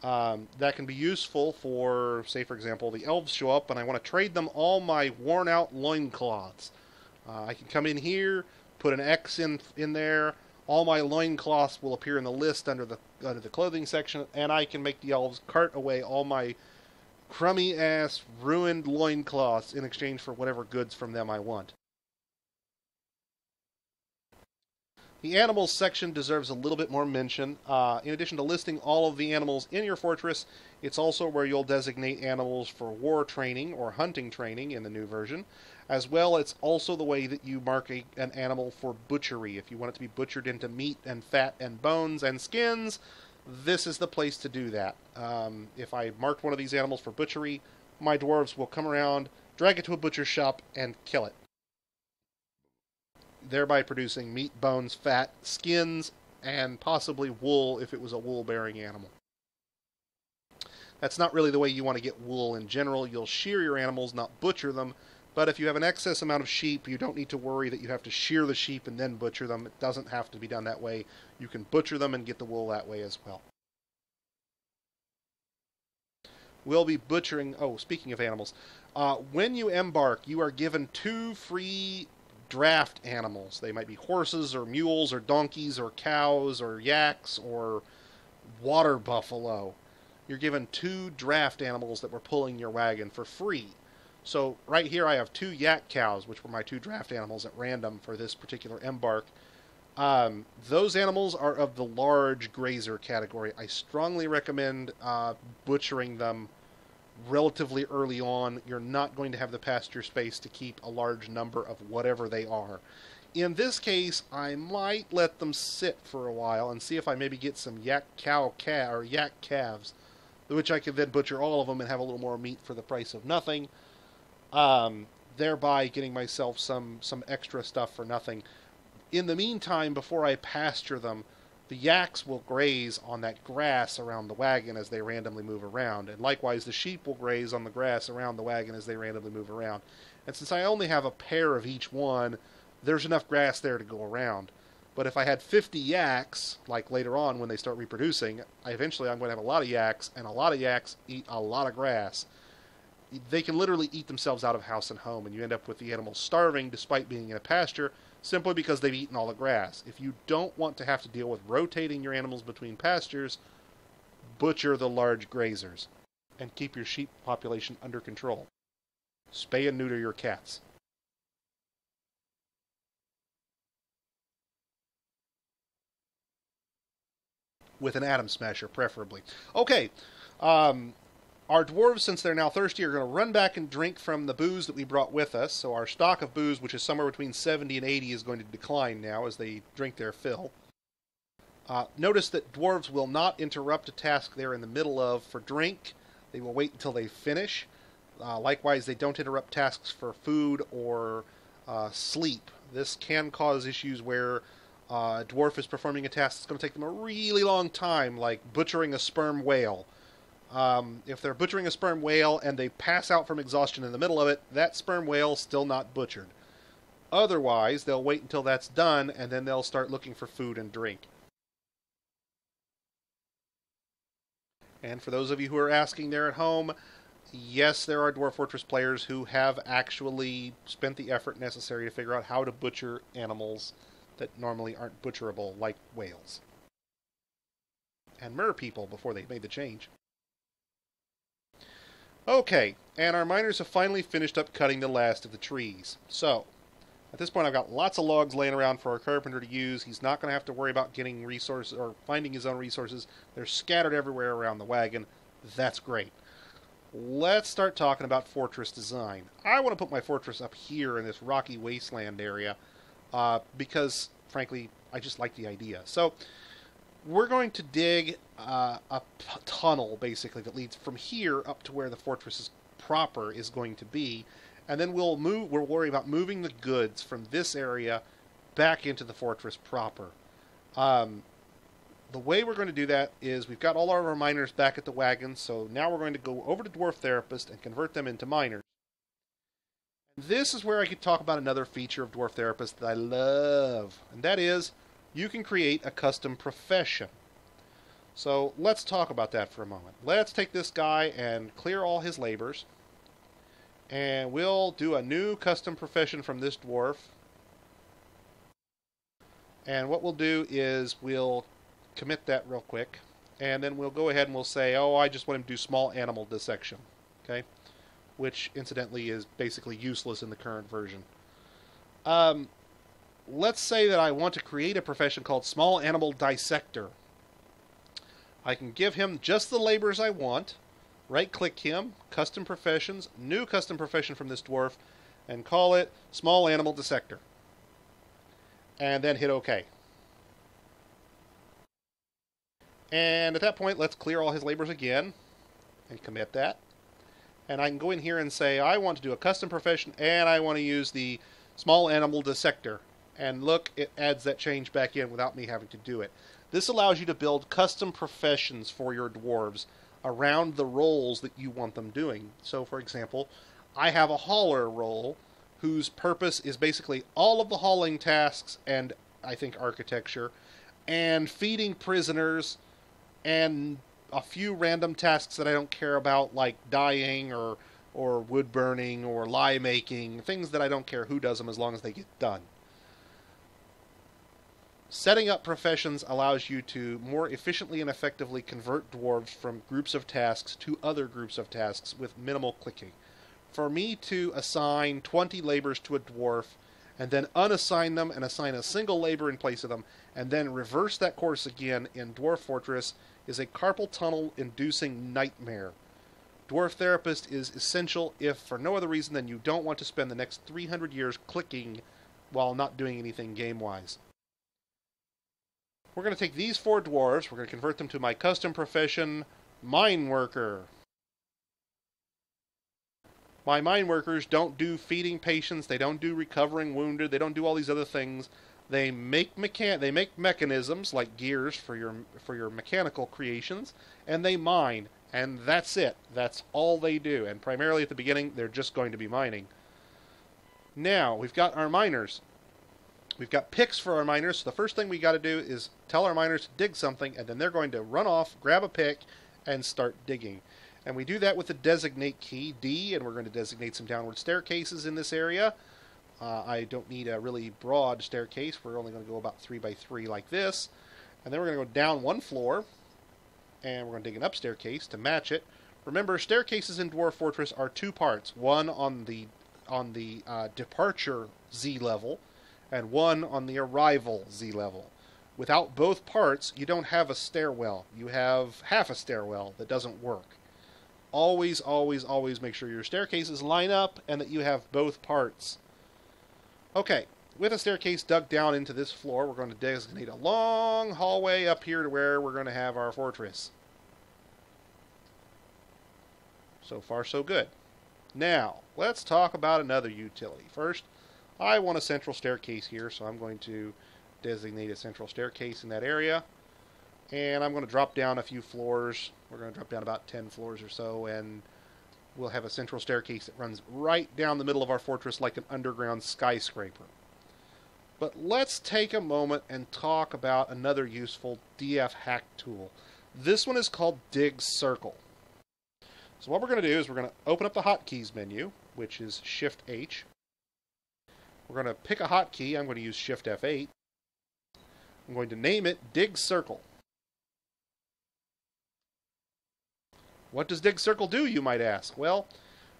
That can be useful for, say, for example, the elves show up and I want to trade them all my worn-out loincloths. I can come in here, put an X in there. All my loincloths will appear in the list under the clothing section, and I can make the elves cart away all my crummy-ass, ruined loincloths in exchange for whatever goods from them I want. The animals section deserves a little bit more mention. In addition to listing all of the animals in your fortress, it's also where you'll designate animals for war training or hunting training in the new version. As well, it's also the way that you mark an animal for butchery. If you want it to be butchered into meat and fat and bones and skins, this is the place to do that. If I marked one of these animals for butchery, my dwarves will come around, drag it to a butcher's shop, and kill it, thereby producing meat, bones, fat, skins, and possibly wool if it was a wool-bearing animal. That's not really the way you want to get wool in general. You'll shear your animals, not butcher them. But if you have an excess amount of sheep, you don't need to worry that you have to shear the sheep and then butcher them. It doesn't have to be done that way. You can butcher them and get the wool that way as well. We'll be butchering... Oh, speaking of animals. When you embark, you are given 2 free draft animals. They might be horses or mules or donkeys or cows or yaks or water buffalo. You're given 2 draft animals that were pulling your wagon for free. So right here I have 2 yak cows, which were my 2 draft animals at random for this particular embark. Those animals are of the large grazer category. I strongly recommend butchering them relatively early on. You're not going to have the pasture space to keep a large number of whatever they are. In this case, I might let them sit for a while and see if I maybe get some yak calves, which I could then butcher all of them and have a little more meat for the price of nothing. Thereby getting myself some extra stuff for nothing. In the meantime, before I pasture them, the yaks will graze on that grass around the wagon as they randomly move around, and likewise the sheep will graze on the grass around the wagon as they randomly move around. And since I only have a pair of each one, there's enough grass there to go around. But if I had 50 yaks, like later on when they start reproducing, eventually I'm going to have a lot of yaks, and a lot of yaks eat a lot of grass. They can literally eat themselves out of house and home, and you end up with the animals starving despite being in a pasture, simply because they've eaten all the grass. If you don't want to have to deal with rotating your animals between pastures, butcher the large grazers, and keep your sheep population under control. Spay and neuter your cats. With an atom smasher, preferably. Okay, our dwarves, since they're now thirsty, are going to run back and drink from the booze that we brought with us. So our stock of booze, which is somewhere between 70 and 80, is going to decline now as they drink their fill. Notice that dwarves will not interrupt a task they're in the middle of for drink. They will wait until they finish. Likewise, they don't interrupt tasks for food or sleep. This can cause issues where a dwarf is performing a task that's going to take them a really long time, like butchering a sperm whale. If they're butchering a sperm whale and they pass out from exhaustion in the middle of it, that sperm whale's still not butchered. Otherwise, they'll wait until that's done, and then they'll start looking for food and drink. And for those of you who are asking there at home, yes, there are Dwarf Fortress players who have actually spent the effort necessary to figure out how to butcher animals that normally aren't butcherable, like whales. And mer people before they made the change. Okay, and our miners have finally finished up cutting the last of the trees. So, at this point I've got lots of logs laying around for our carpenter to use. He's not going to have to worry about getting resources or finding his own resources. They're scattered everywhere around the wagon. That's great. Let's start talking about fortress design. I want to put my fortress up here in this rocky wasteland area because, frankly, I just like the idea. So, we're going to dig a tunnel, basically, that leads from here up to where the fortress proper is going to be. And then we'll worry about moving the goods from this area back into the fortress proper. The way we're going to do that is we've got all of our miners back at the wagon, so now we're going to go over to Dwarf Therapist and convert them into miners. This is where I could talk about another feature of Dwarf Therapist that I love, and that is you can create a custom profession. So let's talk about that for a moment. Let's take this guy and clear all his labors. And we'll do a new custom profession from this dwarf. And what we'll do is we'll commit that real quick. And then we'll go ahead and we'll say, oh, I just want him to do small animal dissection. Okay, which incidentally is basically useless in the current version. Let's say that I want to create a profession called Small Animal Dissector. I can give him just the labors I want, right-click him, Custom Professions, New Custom Profession from this dwarf, and call it Small Animal Dissector. And then hit OK. And at that point, let's clear all his labors again and commit that. And I can go in here and say, I want to do a custom profession, and I want to use the Small Animal Dissector. And look, it adds that change back in without me having to do it. This allows you to build custom professions for your dwarves around the roles that you want them doing. So, for example, I have a hauler role whose purpose is basically all of the hauling tasks and, I think, architecture, and feeding prisoners, and a few random tasks that I don't care about, like dyeing or wood burning or lye making, things that I don't care who does them as long as they get done. Setting up professions allows you to more efficiently and effectively convert dwarves from groups of tasks to other groups of tasks with minimal clicking. For me to assign 20 labors to a dwarf and then unassign them and assign a single labor in place of them and then reverse that course again in Dwarf Fortress is a carpal tunnel inducing nightmare. Dwarf Therapist is essential if for no other reason than you don't want to spend the next 300 years clicking while not doing anything game-wise. We're going to take these 4 dwarves, we're going to convert them to my custom profession, Mine Worker. My mine workers don't do feeding patients, they don't do recovering wounded, they don't do all these other things. They make mechanisms like gears for your mechanical creations, and they mine, and that's it. That's all they do. And primarily at the beginning, they're just going to be mining. Now, we've got our miners. We've got picks for our miners, so the first thing we got to do is tell our miners to dig something, and then they're going to run off, grab a pick, and start digging. And we do that with the designate key, D, and we're going to designate some downward staircases in this area. I don't need a really broad staircase. We're only going to go about 3 by 3 like this. And then we're going to go down 1 floor, and we're going to dig an up staircase to match it. Remember, staircases in Dwarf Fortress are 2 parts. One on the departure Z level, and one on the arrival Z level. Without both parts, you don't have a stairwell. You have half a stairwell that doesn't work. Always, always, always make sure your staircases line up and that you have both parts. Okay, with a staircase dug down into this floor, we're going to designate a long hallway up here to where we're going to have our fortress. So far, so good. Now, let's talk about another utility. First, I want a central staircase here, so I'm going to designate a central staircase in that area. And I'm going to drop down a few floors. We're going to drop down about 10 floors or so, and we'll have a central staircase that runs right down the middle of our fortress like an underground skyscraper. But let's take a moment and talk about another useful DF hack tool. This one is called Dig Circle. So what we're going to do is we're going to open up the hotkeys menu, which is Shift H. We're going to pick a hotkey. I'm going to use Shift F8. I'm going to name it Dig Circle. What does Dig Circle do, you might ask? Well,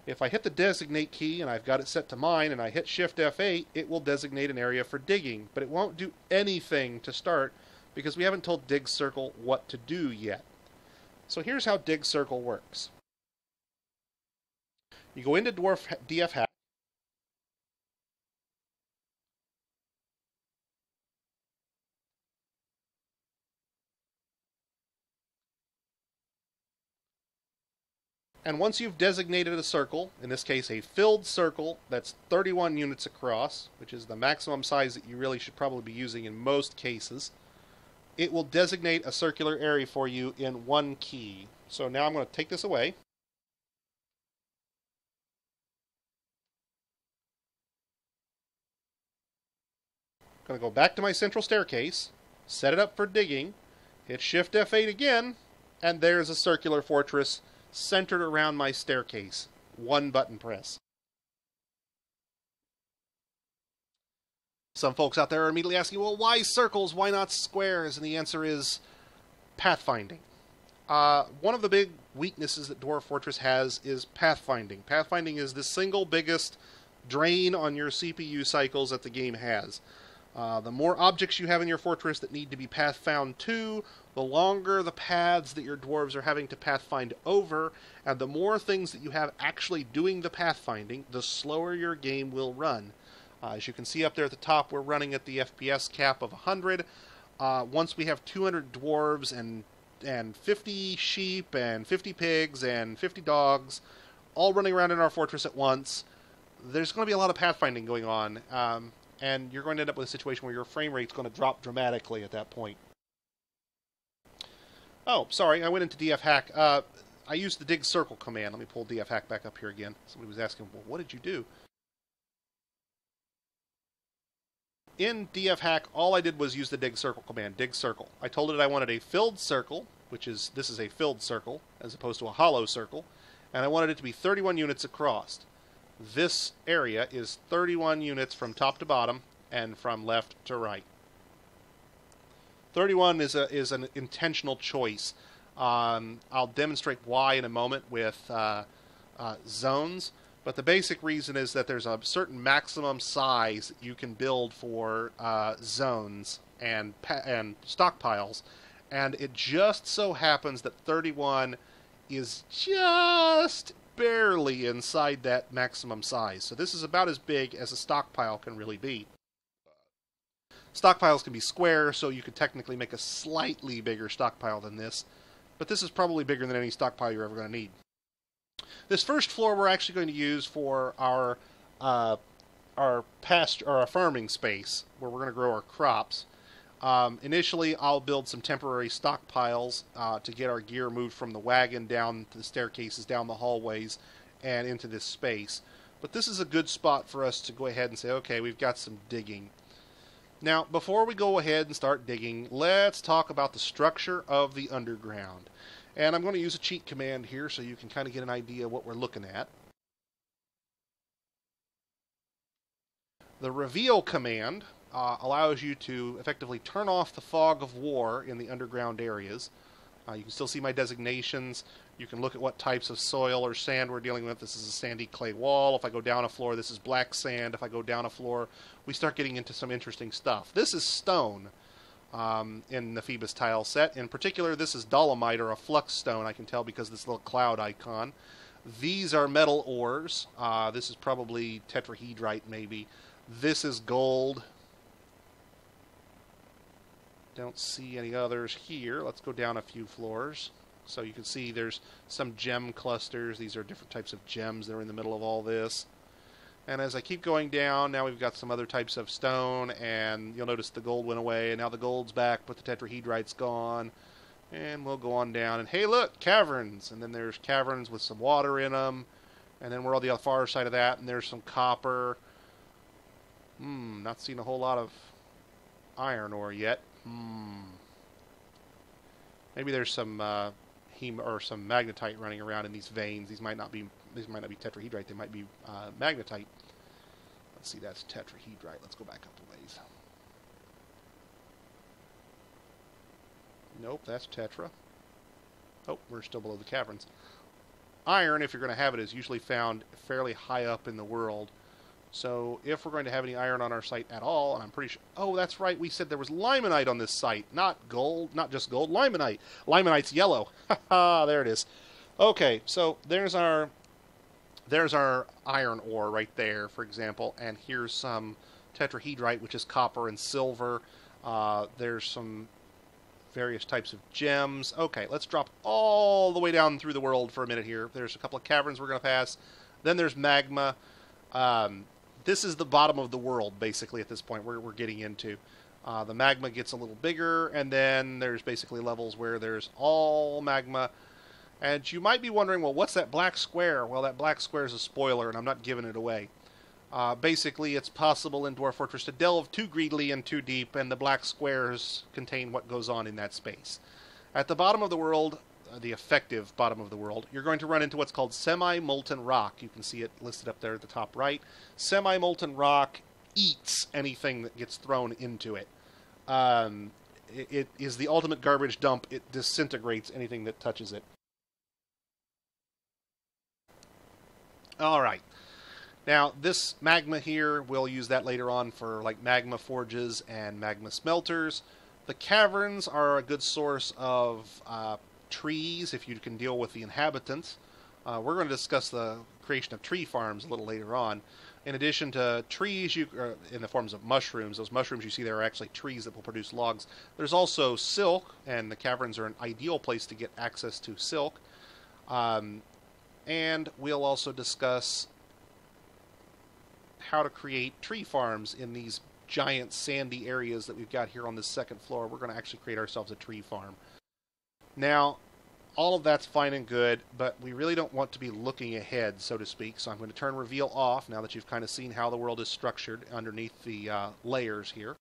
if I hit the designate key and I've got it set to mine and I hit Shift F8, it will designate an area for digging, but it won't do anything to start because we haven't told Dig Circle what to do yet. So here's how Dig Circle works. You go into Dwarf DF Hack. And once you've designated a circle, in this case a filled circle that's 31 units across, which is the maximum size that you really should probably be using in most cases, it will designate a circular area for you in 1 key. So now I'm going to take this away. I'm going to go back to my central staircase, set it up for digging, hit Shift F8 again, and there's a circular fortress centered around my staircase. 1 button press. Some folks out there are immediately asking, well, why circles? Why not squares? And the answer is pathfinding. One of the big weaknesses that Dwarf Fortress has is pathfinding. Pathfinding is the single biggest drain on your CPU cycles that the game has. The more objects you have in your fortress that need to be path found to, the longer the paths that your dwarves are having to pathfind over, and the more things that you have actually doing the pathfinding, the slower your game will run. As you can see up there at the top, we're running at the FPS cap of 100. Once we have 200 dwarves and 50 sheep and 50 pigs and 50 dogs all running around in our fortress at once, there's going to be a lot of pathfinding going on. And you're going to end up with a situation where your frame rate's going to drop dramatically at that point. Oh, sorry, I went into DF hack. I used the dig circle command. Let me pull DF hack back up here again. Somebody was asking, well, what did you do? In DF hack, all I did was use the dig circle command, dig circle. I told it I wanted a filled circle, this is a filled circle, as opposed to a hollow circle, and I wanted it to be 31 units across. This area is 31 units from top to bottom and from left to right. 31 is an intentional choice. I'll demonstrate why in a moment with zones, but the basic reason is that there's a certain maximum size that you can build for zones and stockpiles, and it just so happens that 31 is just barely inside that maximum size. So this is about as big as a stockpile can really be. Stockpiles can be square, so you could technically make a slightly bigger stockpile than this, but this is probably bigger than any stockpile you're ever going to need. This first floor we're actually going to use for our farming space, where we're going to grow our crops. Initially, I'll build some temporary stockpiles to get our gear moved from the wagon down to the staircases, down the hallways, and into this space. But this is a good spot for us to go ahead and say, okay, we've got some digging. Now, before we go ahead and start digging, let's talk about the structure of the underground. And I'm going to use a cheat command here so you can kind of get an idea of what we're looking at. The reveal command allows you to effectively turn off the fog of war in the underground areas. You can still see my designations. You can look at what types of soil or sand we're dealing with. This is a sandy clay wall. If I go down a floor, this is black sand. If I go down a floor, we start getting into some interesting stuff. This is stone in the Phoebus tile set. In particular, this is dolomite or a flux stone. I can tell because of this little cloud icon. These are metal ores. This is probably tetrahedrite maybe. This is gold. Don't see any others here. Let's go down a few floors. So you can see there's some gem clusters. These are different types of gems that are in the middle of all this. And as I keep going down, now we've got some other types of stone, and you'll notice the gold went away, and now the gold's back, but the tetrahedrite's gone. And we'll go on down, and hey look, caverns! And then there's caverns with some water in them. And then we're on the far side of that, and there's some copper. Not seeing a whole lot of iron ore yet. Maybe there's some heme or some magnetite running around in these veins. These might not be tetrahedrite. They might be magnetite. Let's see, that's tetrahedrite. Let's go back up a ways. Nope, that's tetra. Oh, we're still below the caverns. Iron, if you're going to have it, is usually found fairly high up in the world. So if we're going to have any iron on our site at all, and I'm pretty sure... Oh, that's right, we said there was limonite on this site. Not gold, not just gold, limonite. Limonite's yellow. Haha, there it is. Okay, so there's our iron ore right there, for example, and here's some tetrahedrite, which is copper and silver. There's some various types of gems. Okay, let's drop all the way down through the world for a minute here. There's a couple of caverns we're going to pass. Then there's magma. This is the bottom of the world, basically, at this point, we're getting into. The magma gets a little bigger, and then there's basically levels where there's all magma. And you might be wondering, well, what's that black square? Well, that black square is a spoiler, and I'm not giving it away. Basically, it's possible in Dwarf Fortress to delve too greedily and too deep, and the black squares contain what goes on in that space. At the bottom of the world, the effective bottom of the world, you're going to run into what's called semi-molten rock. You can see it listed up there at the top right. Semi-molten rock eats anything that gets thrown into it. it is the ultimate garbage dump. It disintegrates anything that touches it. All right. Now, this magma here, we'll use that later on for like magma forges and magma smelters. The caverns are a good source of trees if you can deal with the inhabitants. We're going to discuss the creation of tree farms a little later on. In addition to trees, in the forms of mushrooms, those mushrooms you see there are actually trees that will produce logs. There's also silk, and the caverns are an ideal place to get access to silk. And we'll also discuss how to create tree farms in these giant sandy areas that we've got here on this second floor. We're going to actually create ourselves a tree farm. Now, all of that's fine and good, but we really don't want to be looking ahead, so to speak. So I'm going to turn reveal off now that you've kind of seen how the world is structured underneath the layers here.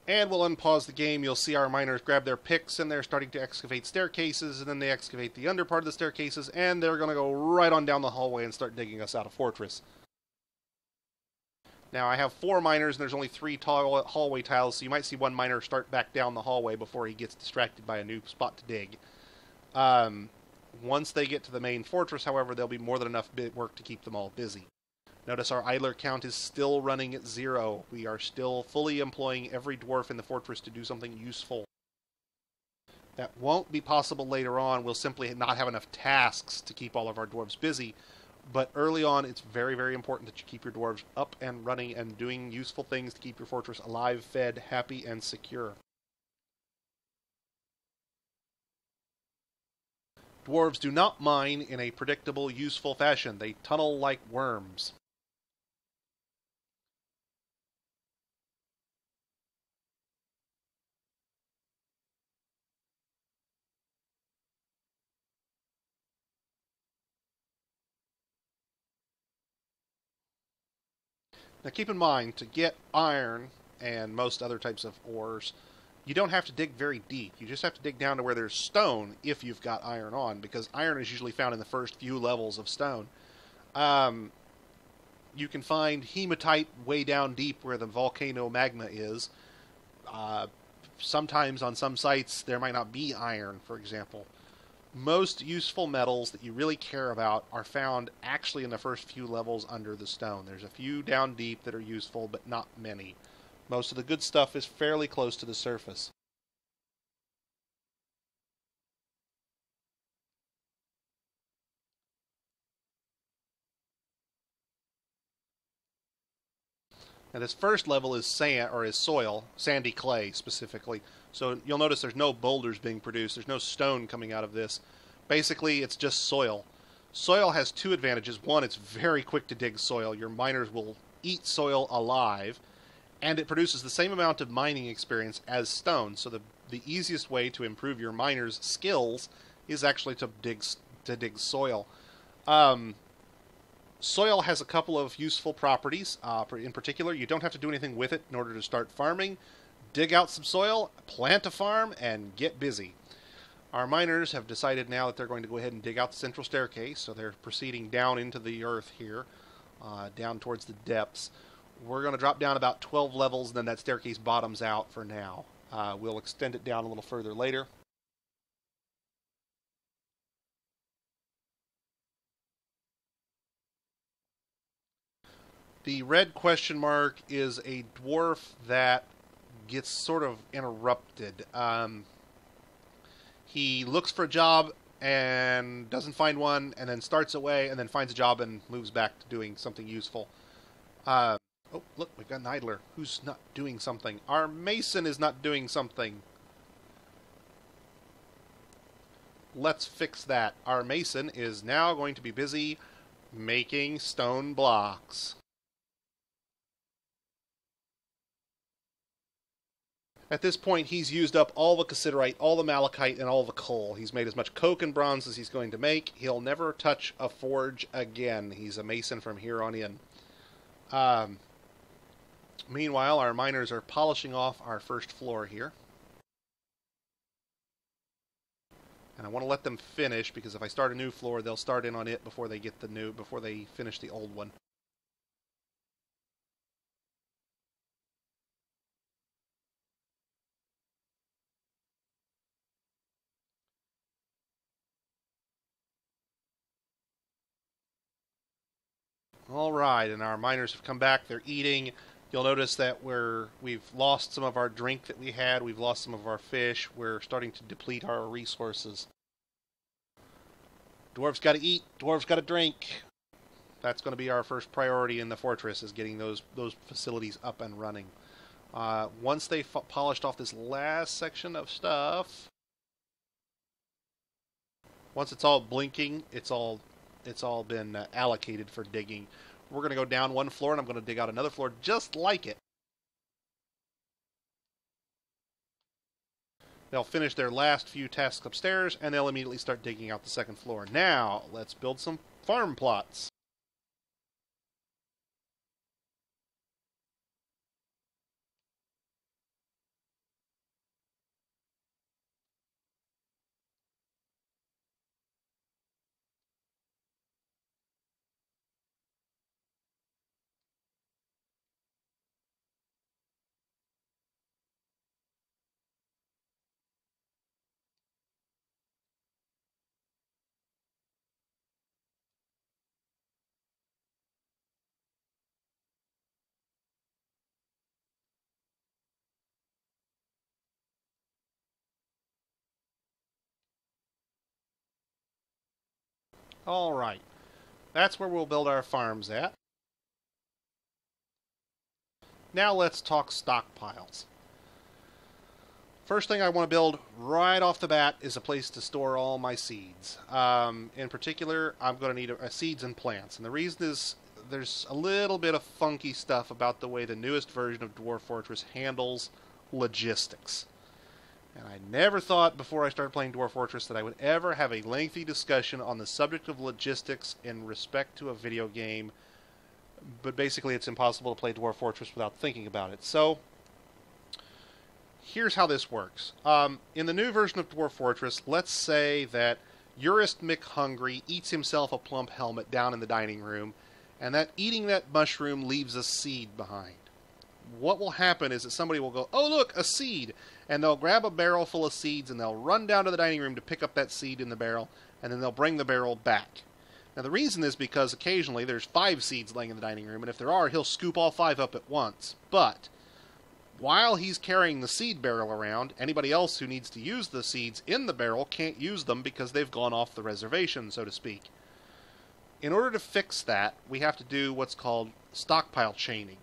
And we'll unpause the game. You'll see our miners grab their picks and they're starting to excavate staircases, and then they excavate the under part of the staircases, and they're going to go right on down the hallway and start digging us out a fortress. Now, I have 4 miners, and there's only 3 hallway tiles, so you might see one miner start back down the hallway before he gets distracted by a new spot to dig. Once they get to the main fortress, however, there'll be more than enough work to keep them all busy. Notice our idler count is still running at 0. We are still fully employing every dwarf in the fortress to do something useful. That won't be possible later on. We'll simply not have enough tasks to keep all of our dwarves busy. But early on, it's very, very important that you keep your dwarves up and running and doing useful things to keep your fortress alive, fed, happy, and secure. Dwarves do not mine in a predictable, useful fashion. They tunnel like worms. Now keep in mind, to get iron and most other types of ores, you don't have to dig very deep. You just have to dig down to where there's stone if you've got iron on, because iron is usually found in the first few levels of stone. You can find hematite way down deep where the volcano magma is. Sometimes on some sites there might not be iron, for example. Most useful metals that you really care about are found actually in the first few levels under the stone. There's a few down deep that are useful, but not many. Most of the good stuff is fairly close to the surface. Now this first level is sand, or is soil, sandy clay specifically. So you'll notice there's no boulders being produced. There's no stone coming out of this. Basically, it's just soil. Soil has 2 advantages. One, it's very quick to dig soil. Your miners will eat soil alive, and it produces the same amount of mining experience as stone. So the easiest way to improve your miners' skills is actually to dig soil. Soil has a couple of useful properties. In particular, you don't have to do anything with it in order to start farming. Dig out some soil, plant a farm, and get busy. Our miners have decided now that they're going to go ahead and dig out the central staircase, so they're proceeding down into the earth here, down towards the depths. We're going to drop down about 12 levels, and then that staircase bottoms out for now. We'll extend it down a little further later. The red question mark is a dwarf that gets sort of interrupted. He looks for a job and doesn't find one, and then starts away, and then finds a job and moves back to doing something useful. Oh, look, we've got an idler. Who's not doing something? Our mason is not doing something. Let's fix that. Our mason is now going to be busy making stone blocks. At this point, he's used up all the cassiterite, all the malachite, and all the coal. He's made as much coke and bronze as he's going to make. He'll never touch a forge again. He's a mason from here on in. Meanwhile, our miners are polishing off our first floor here. And I want to let them finish, because if I start a new floor, they'll start in on it before they get before they finish the old one. All right, and our miners have come back. They're eating. You'll notice that we've lost some of our drink that we had. We've lost some of our fish. We're starting to deplete our resources. Dwarves got to eat. Dwarves got to drink. That's going to be our first priority in the fortress, is getting those facilities up and running. Once they polished off this last section of stuff, once it's all blinking, it's all been allocated for digging. We're going to go down one floor, and I'm going to dig out another floor just like it. They'll finish their last few tasks upstairs, and they'll immediately start digging out the second floor. Now, let's build some farm plots. All right. That's where we'll build our farms at. Now let's talk stockpiles. First thing I want to build right off the bat is a place to store all my seeds. In particular, I'm going to need seeds and plants. And the reason is there's a little bit of funky stuff about the way the newest version of Dwarf Fortress handles logistics. And I never thought before I started playing Dwarf Fortress that I would ever have a lengthy discussion on the subject of logistics in respect to a video game. But basically it's impossible to play Dwarf Fortress without thinking about it. So, here's how this works. In the new version of Dwarf Fortress, let's say that Urist McHungry eats himself a plump helmet down in the dining room, and that eating that mushroom leaves a seed behind. What will happen is that somebody will go, oh look, a seed! And they'll grab a barrel full of seeds and they'll run down to the dining room to pick up that seed in the barrel, and then they'll bring the barrel back. Now the reason is because occasionally there's 5 seeds laying in the dining room, and if there are, he'll scoop all 5 up at once. But while he's carrying the seed barrel around, anybody else who needs to use the seeds in the barrel can't use them because they've gone off the reservation, so to speak. In order to fix that, we have to do what's called stockpile chaining.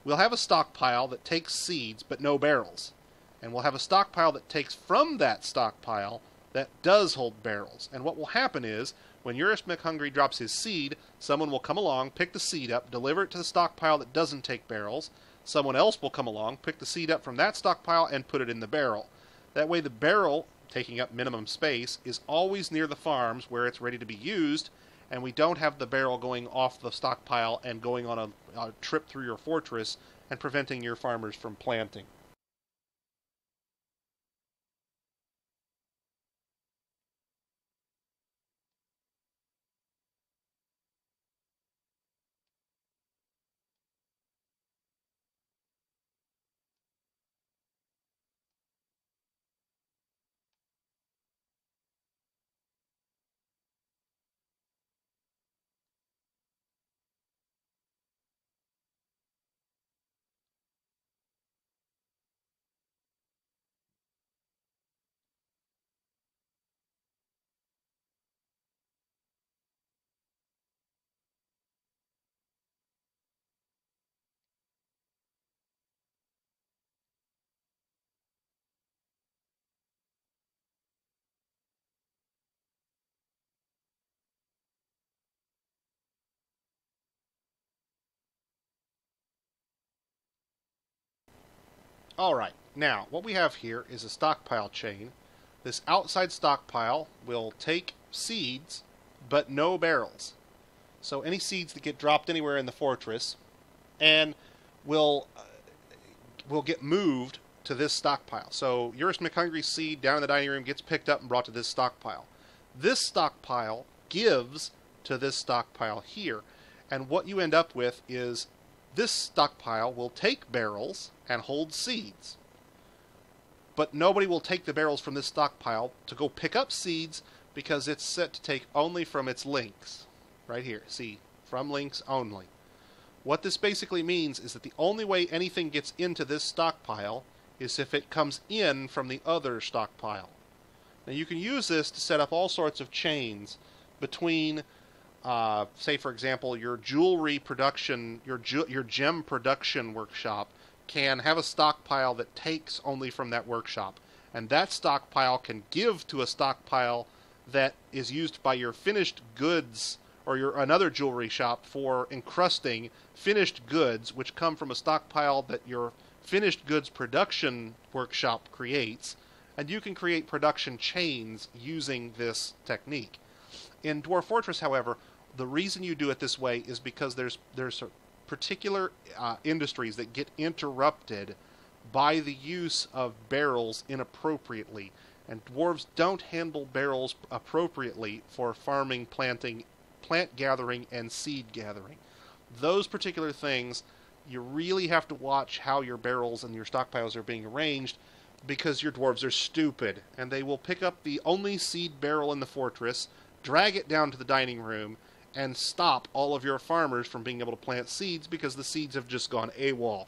We'll have a stockpile that takes seeds but no barrels. And we'll have a stockpile that takes from that stockpile that does hold barrels. And what will happen is, when Urist McHungry drops his seed, someone will come along, pick the seed up, deliver it to the stockpile that doesn't take barrels. Someone else will come along, pick the seed up from that stockpile, and put it in the barrel. That way the barrel, taking up minimum space, is always near the farms where it's ready to be used, and we don't have the barrel going off the stockpile and going on a trip through your fortress and preventing your farmers from planting. Alright, now, what we have here is a stockpile chain. This outside stockpile will take seeds, but no barrels. So any seeds that get dropped anywhere in the fortress and will get moved to this stockpile. So your McHungry seed down in the dining room gets picked up and brought to this stockpile. This stockpile gives to this stockpile here. And what you end up with is this stockpile will take barrels and hold seeds. But nobody will take the barrels from this stockpile to go pick up seeds because it's set to take only from its links. Right here, see, from links only. What this basically means is that the only way anything gets into this stockpile is if it comes in from the other stockpile. Now you can use this to set up all sorts of chains between, say for example, your jewelry production, your gem production workshop can have a stockpile that takes only from that workshop. And that stockpile can give to a stockpile that is used by your finished goods or your another jewelry shop for encrusting finished goods, which come from a stockpile that your finished goods production workshop creates, and you can create production chains using this technique. In Dwarf Fortress, however, the reason you do it this way is because there's particular industries that get interrupted by the use of barrels inappropriately, and dwarves don't handle barrels appropriately for farming, planting, plant gathering, and seed gathering. Those particular things, you really have to watch how your barrels and your stockpiles are being arranged, because your dwarves are stupid, and they will pick up the only seed barrel in the fortress, drag it down to the dining room, and stop all of your farmers from being able to plant seeds because the seeds have just gone AWOL.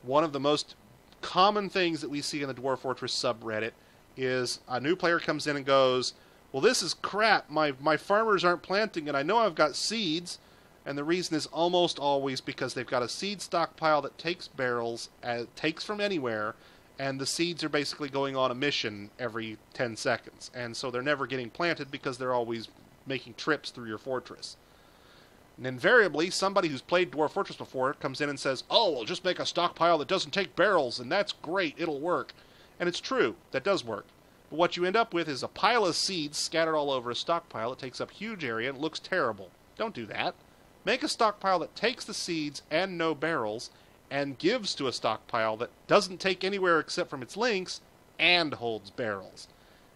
One of the most common things that we see in the Dwarf Fortress subreddit is a new player comes in and goes, well, this is crap, my farmers aren't planting and I know I've got seeds. And the reason is almost always because they've got a seed stockpile that takes barrels, takes from anywhere, and the seeds are basically going on a mission every 10 seconds. And so they're never getting planted because they're always making trips through your fortress. And invariably, somebody who's played Dwarf Fortress before comes in and says, oh, we'll just make a stockpile that doesn't take barrels, and that's great, it'll work. And it's true, that does work. But what you end up with is a pile of seeds scattered all over a stockpile. It takes up huge area and it looks terrible. Don't do that. Make a stockpile that takes the seeds and no barrels, and gives to a stockpile that doesn't take anywhere except from its links and holds barrels.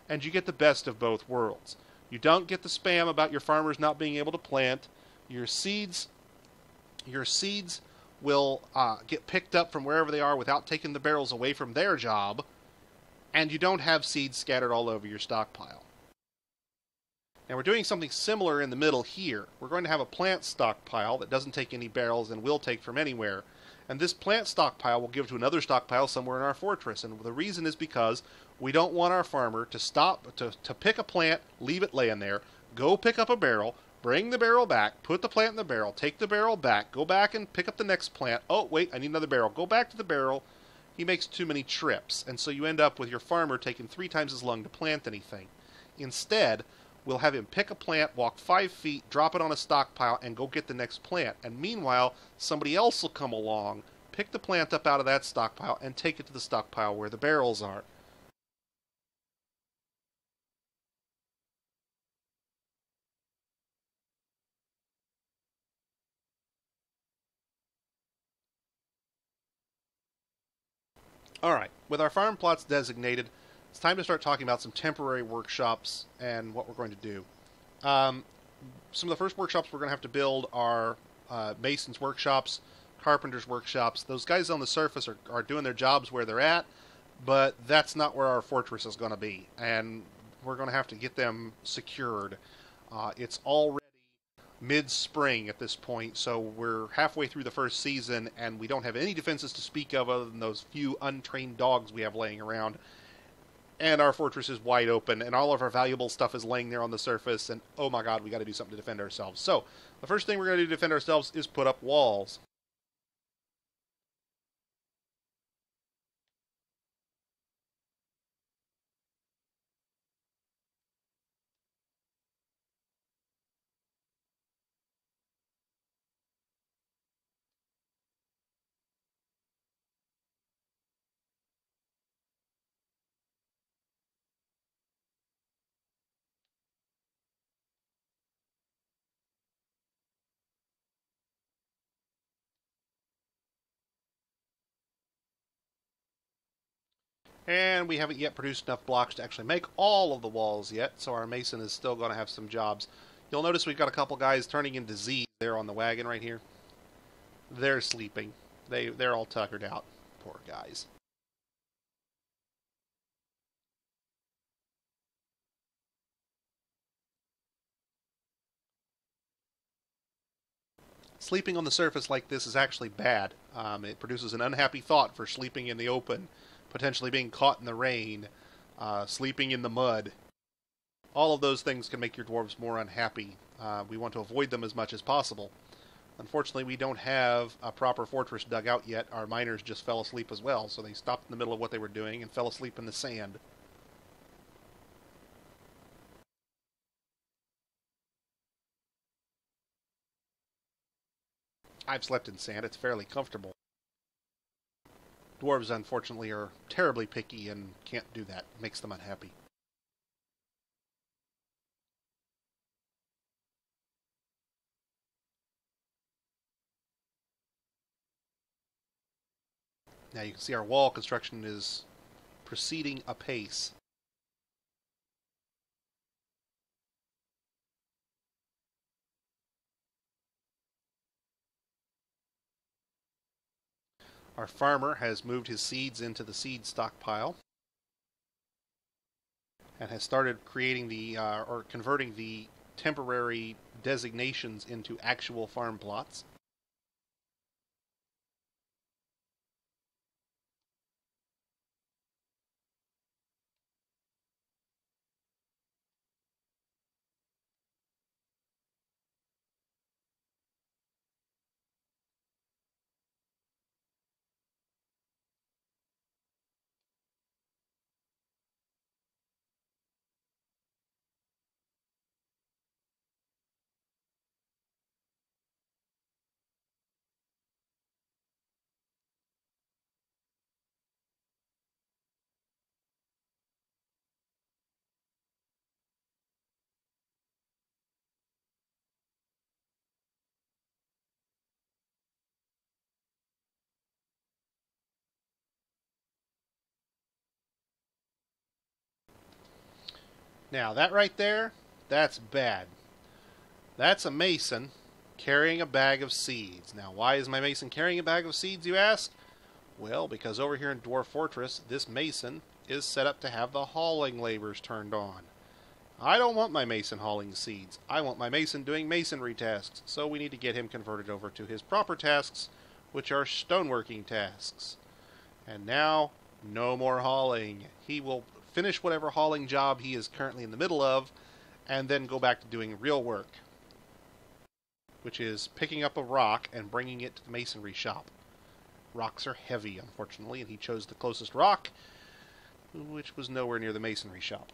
And you get the best of both worlds. You don't get the spam about your farmers not being able to plant. Your seeds will get picked up from wherever they are without taking the barrels away from their job, and you don't have seeds scattered all over your stockpile. Now we're doing something similar in the middle here. We're going to have a plant stockpile that doesn't take any barrels and will take from anywhere. And this plant stockpile will give to another stockpile somewhere in our fortress. And the reason is because we don't want our farmer to stop, to pick a plant, leave it laying there, go pick up a barrel, bring the barrel back, put the plant in the barrel, take the barrel back, go back and pick up the next plant. Oh, wait, I need another barrel. Go back to the barrel. He makes too many trips. And so you end up with your farmer taking 3 times as long to plant anything. Instead, we'll have him pick a plant, walk 5 feet, drop it on a stockpile, and go get the next plant. And meanwhile, somebody else will come along, pick the plant up out of that stockpile, and take it to the stockpile where the barrels are. Alright, with our farm plots designated, it's time to start talking about some temporary workshops and what we're going to do. Some of the first workshops we're going to have to build are masons' workshops, carpenters' workshops. Those guys on the surface are doing their jobs where they're at, but that's not where our fortress is going to be, and we're going to have to get them secured. It's already mid-spring at this point, so we're halfway through the first season, and we don't have any defenses to speak of other than those few untrained dogs we have laying around. And our fortress is wide open, and all of our valuable stuff is laying there on the surface, and oh my god, we got to do something to defend ourselves. So, the first thing we're going to do to defend ourselves is put up walls. And we haven't yet produced enough blocks to actually make all of the walls yet, so our mason is still going to have some jobs. You'll notice we've got a couple guys turning into Z's there on the wagon right here. They're sleeping. They're all tuckered out. Poor guys. Sleeping on the surface like this is actually bad. It produces an unhappy thought for sleeping in the open, potentially being caught in the rain, sleeping in the mud. All of those things can make your dwarves more unhappy. We want to avoid them as much as possible. Unfortunately, we don't have a proper fortress dug out yet. Our miners just fell asleep as well, so they stopped in the middle of what they were doing and fell asleep in the sand. I've slept in sand. It's fairly comfortable. Dwarves, unfortunately, are terribly picky and can't do that. It makes them unhappy. Now you can see our wall construction is proceeding apace. Our farmer has moved his seeds into the seed stockpile and has started creating the or converting the temporary designations into actual farm plots. Now that right there, that's bad. That's a mason carrying a bag of seeds. Now why is my mason carrying a bag of seeds, you ask? Well, because over here in Dwarf Fortress, this mason is set up to have the hauling labors turned on. I don't want my mason hauling seeds. I want my mason doing masonry tasks, so we need to get him converted over to his proper tasks, which are stoneworking tasks. And now, no more hauling. He will finish whatever hauling job he is currently in the middle of, and then go back to doing real work, which is picking up a rock and bringing it to the masonry shop. Rocks are heavy, unfortunately, and he chose the closest rock, which was nowhere near the masonry shop.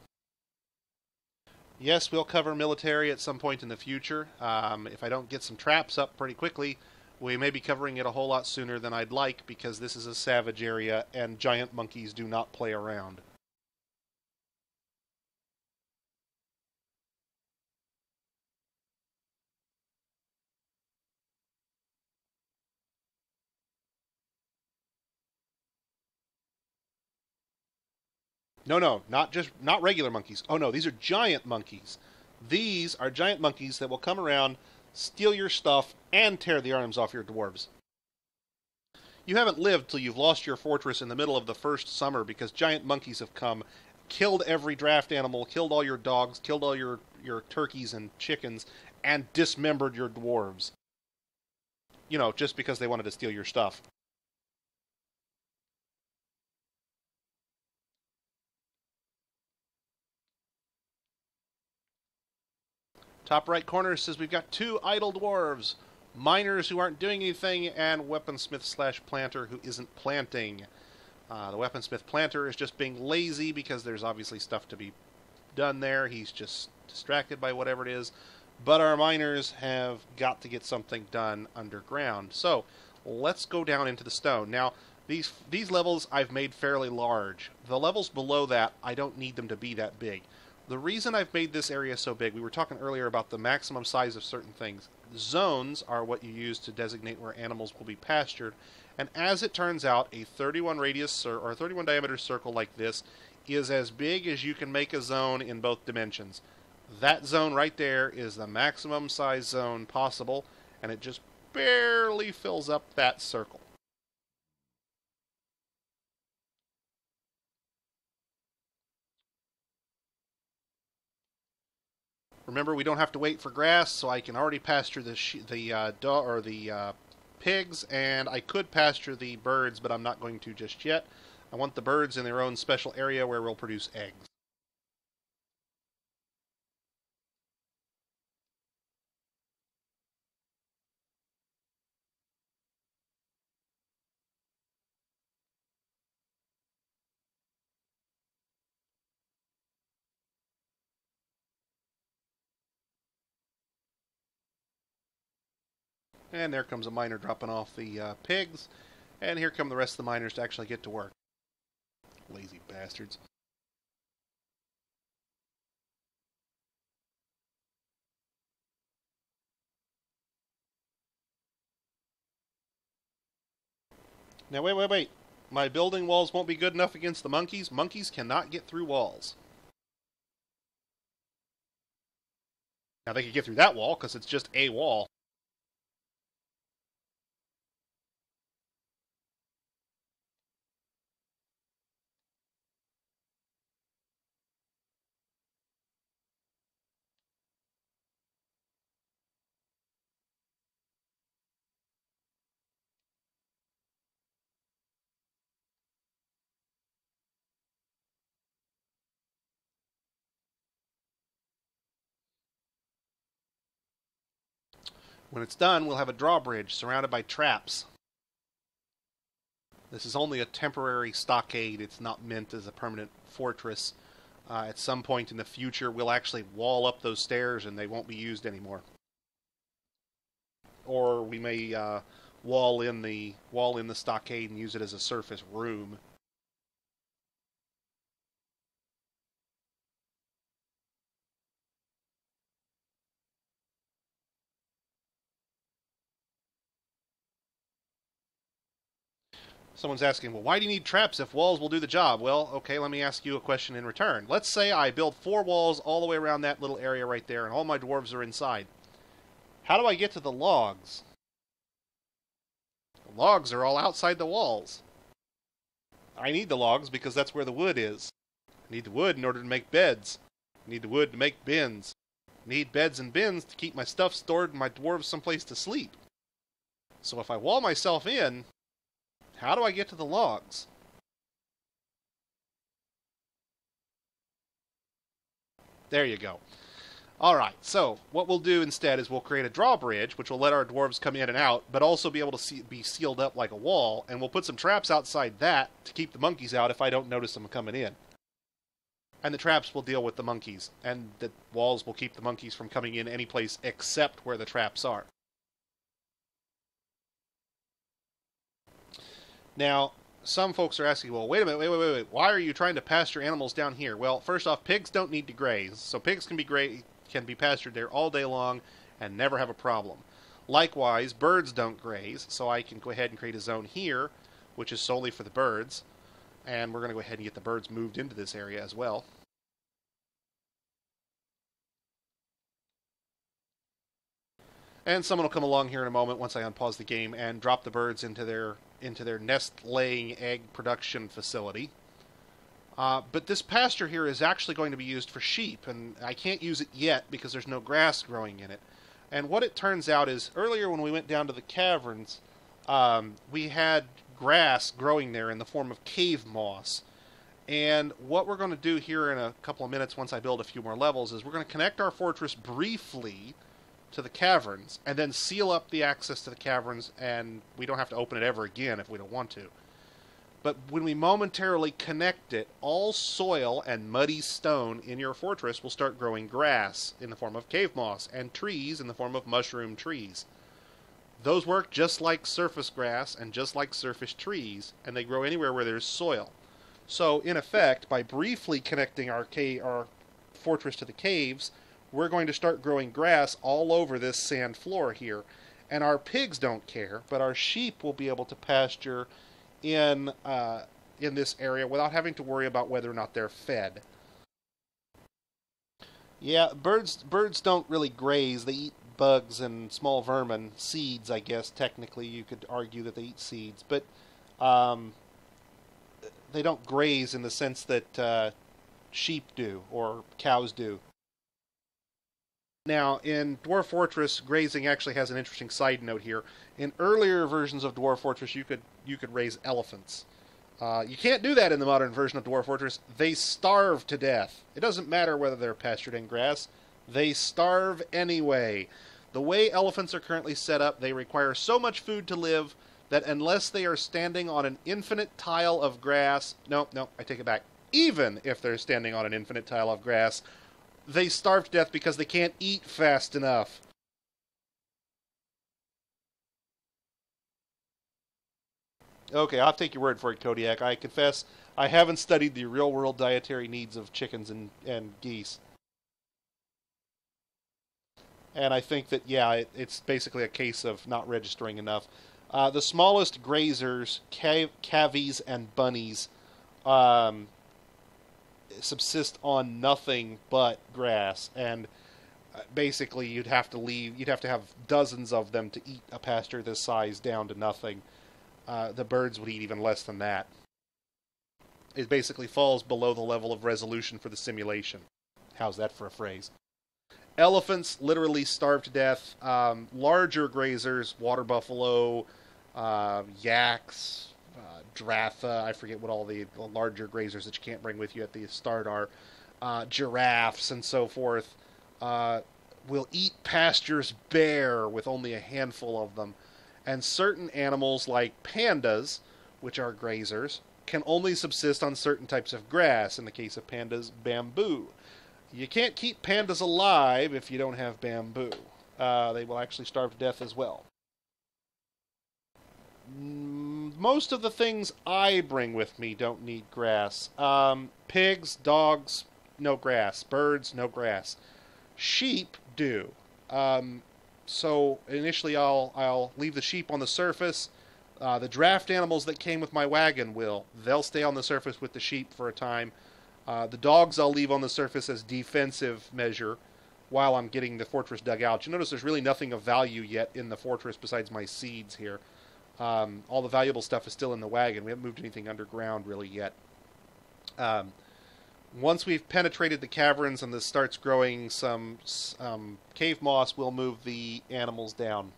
Yes, we'll cover military at some point in the future. If I don't get some traps up pretty quickly, we may be covering it a whole lot sooner than I'd like, because this is a savage area, and giant monkeys do not play around. No, not regular monkeys. Oh no, these are giant monkeys. These are giant monkeys that will come around, steal your stuff, and tear the arms off your dwarves. You haven't lived till you've lost your fortress in the middle of the first summer because giant monkeys have come, killed every draft animal, killed all your dogs, killed all your turkeys and chickens, and dismembered your dwarves. You know, just because they wanted to steal your stuff. Top right corner says we've got two idle dwarves, miners who aren't doing anything, and weaponsmith slash planter who isn't planting. The weaponsmith planter is just being lazy because there's obviously stuff to be done there. He's just distracted by whatever it is. But our miners have got to get something done underground. So let's go down into the stone. Now, these levels I've made fairly large. The levels below that, I don't need them to be that big. The reason I've made this area so big, we were talking earlier about the maximum size of certain things. Zones are what you use to designate where animals will be pastured, And as it turns out, a 31 radius or 31 diameter circle like this is as big as you can make a zone in both dimensions. That zone right there is the maximum size zone possible, and it just barely fills up that circle. Remember, we don't have to wait for grass, so I can already pasture the pigs, and I could pasture the birds, but I'm not going to just yet. I want the birds in their own special area where we'll produce eggs. And there comes a miner dropping off the pigs, and here come the rest of the miners to actually get to work. Lazy bastards. Now wait. My building walls won't be good enough against the monkeys. Monkeys cannot get through walls. Now they can get through that wall because it's just a wall. When it's done, we'll have a drawbridge surrounded by traps. This is only a temporary stockade. It's not meant as a permanent fortress. At some point in the future, we'll actually wall up those stairs and they won't be used anymore. Or we may wall in the stockade and use it as a surface room. Someone's asking, well, why do you need traps if walls will do the job? Well, okay, let me ask you a question in return. Let's say I build 4 walls all the way around that little area right there, and all my dwarves are inside. How do I get to the logs? The logs are all outside the walls. I need the logs because that's where the wood is. I need the wood in order to make beds. I need the wood to make bins. I need beds and bins to keep my stuff stored and my dwarves someplace to sleep. So if I wall myself in, how do I get to the logs? There you go. Alright, so what we'll do instead is we'll create a drawbridge, which will let our dwarves come in and out, but also be able to be sealed up like a wall, and we'll put some traps outside that to keep the monkeys out if I don't notice them coming in. And the traps will deal with the monkeys, and the walls will keep the monkeys from coming in any place except where the traps are. Now, some folks are asking, well, wait a minute, wait. Why are you trying to pasture animals down here? Well, first off, pigs don't need to graze, so pigs can be pastured there all day long and never have a problem. Likewise, birds don't graze, so I can go ahead and create a zone here, which is solely for the birds. And we're going to go ahead and get the birds moved into this area as well. And someone will come along here in a moment once I unpause the game and drop the birds into their nest-laying egg production facility. But this pasture here is actually going to be used for sheep, and I can't use it yet because there's no grass growing in it. And what it turns out is, earlier when we went down to the caverns, we had grass growing there in the form of cave moss. And what we're going to do here in a couple of minutes once I build a few more levels is we're going to connect our fortress briefly to the caverns, and then seal up the access to the caverns, and we don't have to open it ever again if we don't want to. But when we momentarily connect it, all soil and muddy stone in your fortress will start growing grass in the form of cave moss, and trees in the form of mushroom trees. Those work just like surface grass and just like surface trees, and they grow anywhere where there's soil. So, in effect, by briefly connecting our fortress to the caves, we're going to start growing grass all over this sand floor here. And our pigs don't care, but our sheep will be able to pasture in this area without having to worry about whether or not they're fed. Yeah, birds don't really graze. They eat bugs and small vermin, seeds. I guess technically you could argue that they eat seeds, but um, they don't graze in the sense that sheep do or cows do. Now, in Dwarf Fortress, grazing actually has an interesting side note here. In earlier versions of Dwarf Fortress, you could raise elephants. You can't do that in the modern version of Dwarf Fortress. They starve to death. It doesn't matter whether they're pastured in grass. They starve anyway. The way elephants are currently set up, they require so much food to live that unless they are standing on an infinite tile of grass... No, I take it back. Even if they're standing on an infinite tile of grass, they starve to death because they can't eat fast enough. Okay, I'll take your word for it, Kodiak. I confess I haven't studied the real-world dietary needs of chickens and geese. And I think that, yeah, it's basically a case of not registering enough. The smallest grazers, cavies and bunnies, um, subsist on nothing but grass. And basically you'd have to have dozens of them to eat a pasture this size down to nothing. The birds would eat even less than that. It basically falls below the level of resolution for the simulation. How's that for a phrase? Elephants literally starve to death. Larger grazers, water buffalo, yaks, giraffe, I forget what all the larger grazers that you can't bring with you at the start are, giraffes and so forth, will eat pastures bare with only a handful of them. And certain animals like pandas, which are grazers, can only subsist on certain types of grass. In the case of pandas, bamboo. You can't keep pandas alive if you don't have bamboo. They will actually starve to death as well. Most of the things I bring with me don't need grass. Pigs, dogs, no grass. Birds, no grass. Sheep do. So initially I'll leave the sheep on the surface. The draft animals that came with my wagon they'll stay on the surface with the sheep for a time. The dogs I'll leave on the surface as defensive measure while I'm getting the fortress dug out. You notice there's really nothing of value yet in the fortress besides my seeds here. All the valuable stuff is still in the wagon. We haven't moved anything underground really yet. Once we've penetrated the caverns and this starts growing some cave moss, we'll move the animals down.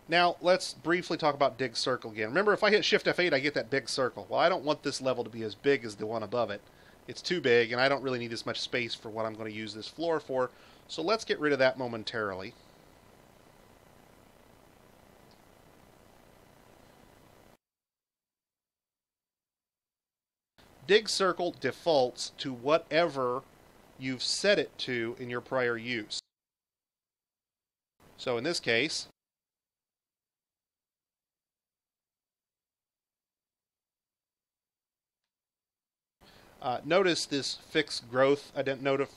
Now, let's briefly talk about Dig Circle again. Remember, if I hit Shift F8, I get that big circle. Well, I don't want this level to be as big as the one above it. It's too big, and I don't really need this much space for what I'm going to use this floor for. So let's get rid of that momentarily. Dig Circle defaults to whatever you've set it to in your prior use. So in this case, notice this fixed growth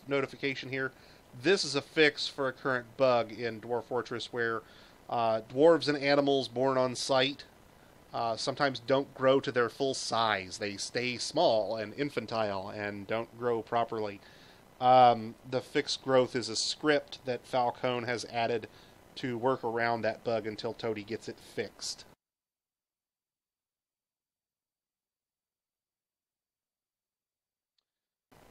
notification here. This is a fix for a current bug in Dwarf Fortress where dwarves and animals born on site sometimes don't grow to their full size. They stay small and infantile and don't grow properly. The fixed growth is a script that Falcone has added to work around that bug until Toady gets it fixed.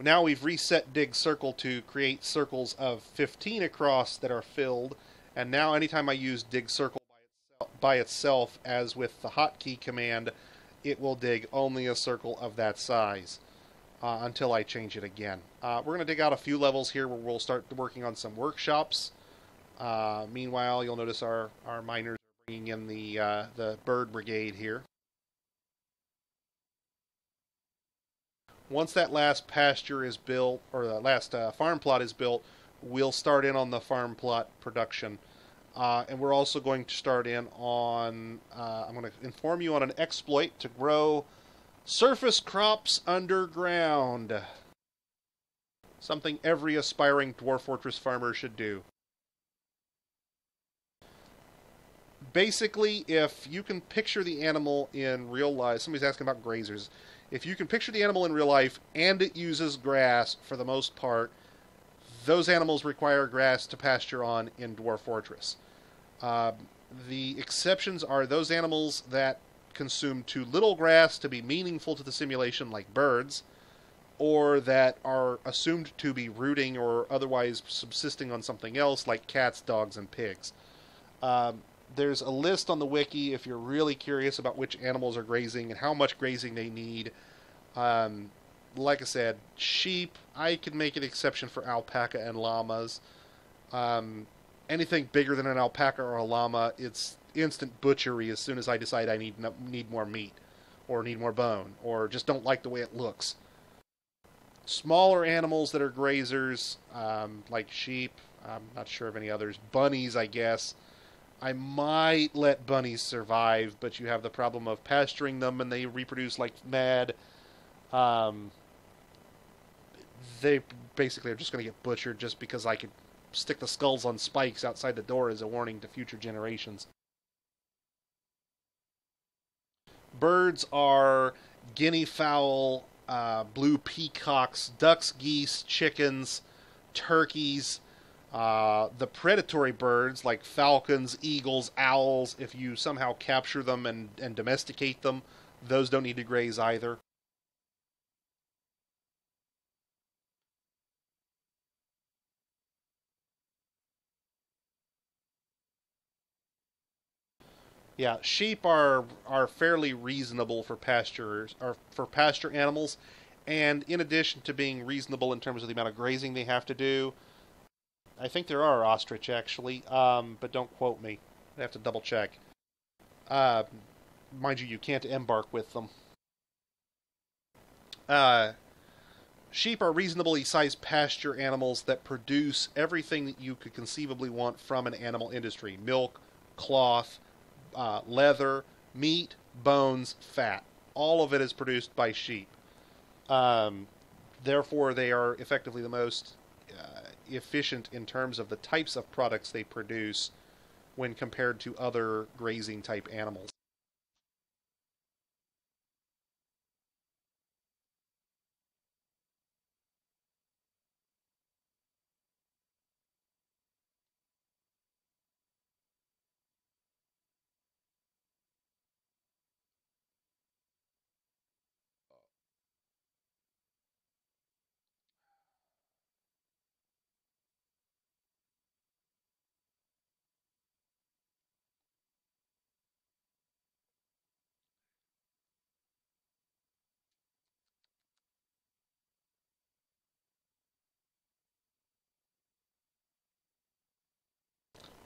Now we've reset Dig Circle to create circles of 15 across that are filled, and now anytime I use Dig Circle by itself, as with the hotkey command, it will dig only a circle of that size until I change it again. We're going to dig out a few levels here where we'll start working on some workshops. Meanwhile, you'll notice our miners are bringing in the bird brigade here. Once that last pasture is built, or the last farm plot is built, we'll start in on the farm plot production. And we're also going to start in on, I'm going to inform you on an exploit to grow surface crops underground. Something every aspiring Dwarf Fortress farmer should do. Basically, if you can picture the animal in real life, somebody's asking about grazers. If you can picture the animal in real life and it uses grass for the most part, those animals require grass to pasture on in Dwarf Fortress. Uh, the exceptions are those animals that consume too little grass to be meaningful to the simulation, like birds, or that are assumed to be rooting or otherwise subsisting on something else, like cats, dogs, and pigs. Um, there's a list on the wiki if you're really curious about which animals are grazing and how much grazing they need. Um, like I said, sheep, I could make an exception for alpaca and llamas. Um, Anything bigger than an alpaca or a llama, it's instant butchery as soon as I decide I need more meat, or need more bone, or just don't like the way it looks. Smaller animals that are grazers, like sheep, I'm not sure of any others. Bunnies, I guess. I might let bunnies survive, but you have the problem of pasturing them and they reproduce like mad. Um, they basically are just going to get butchered just because I could stick the skulls on spikes outside the door as a warning to future generations. Birds are guinea fowl, blue peacocks, ducks, geese, chickens, turkeys. The predatory birds like falcons, eagles, owls, if you somehow capture them and domesticate them, those don't need to graze either. Yeah, sheep are fairly reasonable for pastures or for pasture animals, and in addition to being reasonable in terms of the amount of grazing they have to do, I think there are ostrich actually, but don't quote me. I have to double check. Uh, Mind you, you can't embark with them. Uh, Sheep are reasonably sized pasture animals that produce everything that you could conceivably want from an animal industry: milk, cloth, leather, meat, bones, fat. All of it is produced by sheep. Um, Therefore, they are effectively the most efficient in terms of the types of products they produce when compared to other grazing type animals.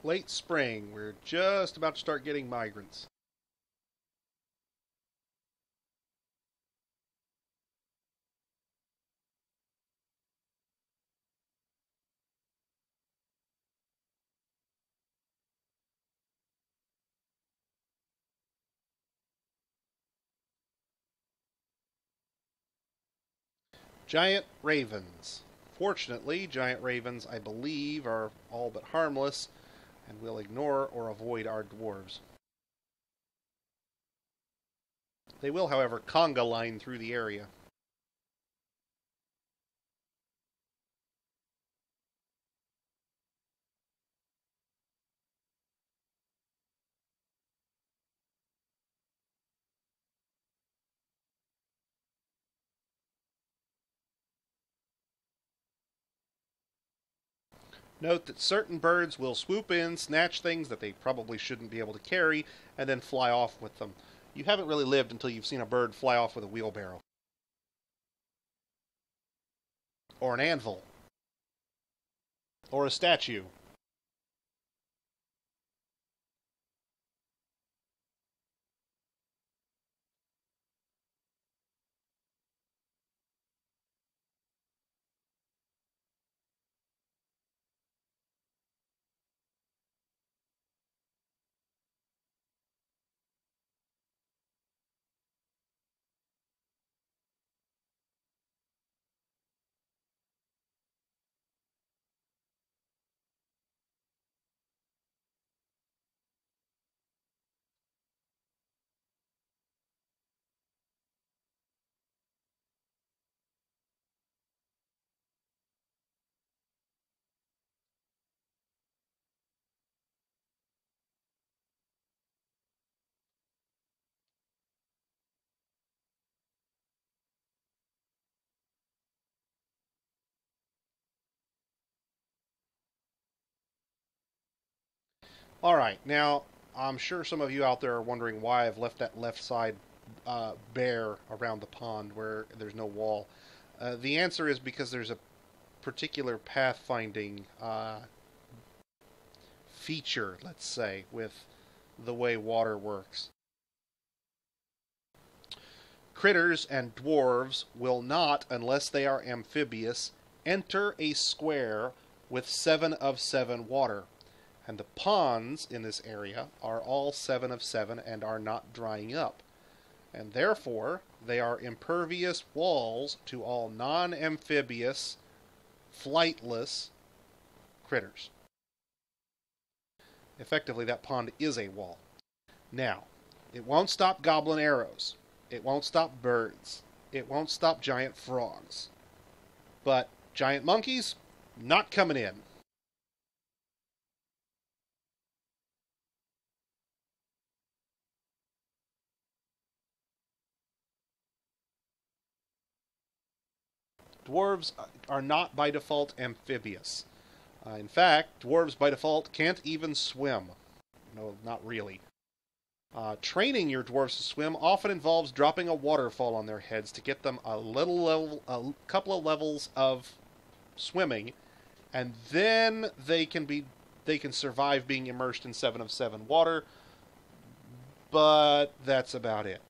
Late spring, we're just about to start getting migrants. Giant ravens. Fortunately, giant ravens, I believe, are all but harmless and will ignore or avoid our dwarves. They will, however, conga line through the area. Note that certain birds will swoop in, snatch things that they probably shouldn't be able to carry, and then fly off with them. You haven't really lived until you've seen a bird fly off with a wheelbarrow. Or an anvil. Or a statue. Alright, now I'm sure some of you out there are wondering why I've left that left side bare around the pond where there's no wall. The answer is because there's a particular pathfinding feature, let's say, with the way water works. Critters and dwarves will not, unless they are amphibious, enter a square with 7 of 7 water. And the ponds in this area are all 7 of 7 and are not drying up. And therefore, they are impervious walls to all non-amphibious, flightless critters. Effectively, that pond is a wall. Now, it won't stop goblin arrows. It won't stop birds. It won't stop giant frogs. But giant monkeys, not coming in. Dwarves are not by default amphibious. In fact, dwarves by default can't even swim. No, not really. Training your dwarves to swim often involves dropping a waterfall on their heads to get them a couple of levels of swimming, and then they can survive being immersed in 7 of 7 water. But that's about it.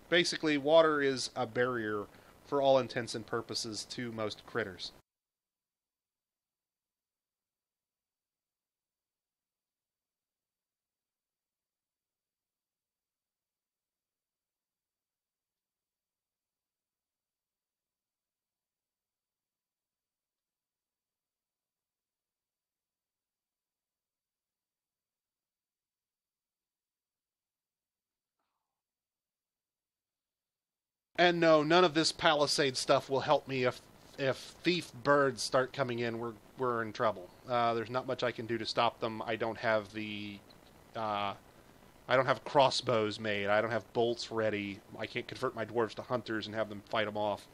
Basically, water is a barrier for all intents and purposes to most critters. And no, none of this palisade stuff will help me if thief birds start coming in. We're in trouble. There's not much I can do to stop them. I don't have crossbows made. I don't have bolts ready. I can't convert my dwarves to hunters and have them fight them off.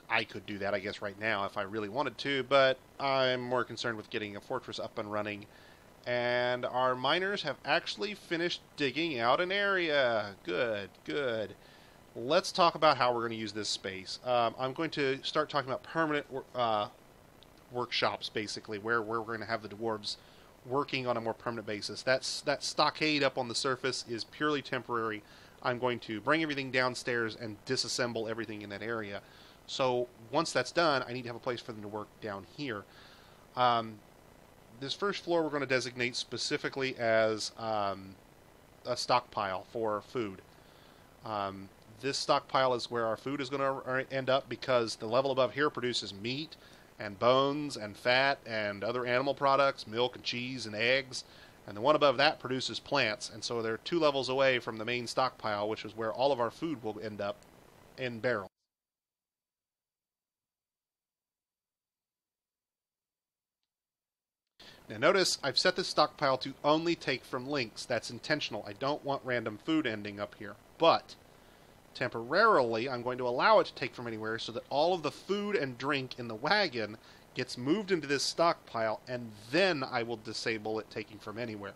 I could do that, I guess, right now if I really wanted to, but I'm more concerned with getting a fortress up and running. And our miners have actually finished digging out an area. Good, good. Let's talk about how we're going to use this space. I'm going to start talking about permanent workshops, basically, where we're going to have the dwarves working on a more permanent basis. That stockade up on the surface is purely temporary. I'm going to bring everything downstairs and disassemble everything in that area. So once that's done, I need to have a place for them to work down here. This first floor we're going to designate specifically as a stockpile for food. This stockpile is where our food is going to end up because the level above here produces meat and bones and fat and other animal products, milk and cheese and eggs, and the one above that produces plants. And so they're 2 levels away from the main stockpile, which is where all of our food will end up in barrels. Now notice I've set this stockpile to only take from links. That's intentional. I don't want random food ending up here. But temporarily I'm going to allow it to take from anywhere so that all of the food and drink in the wagon gets moved into this stockpile, and then I will disable it taking from anywhere.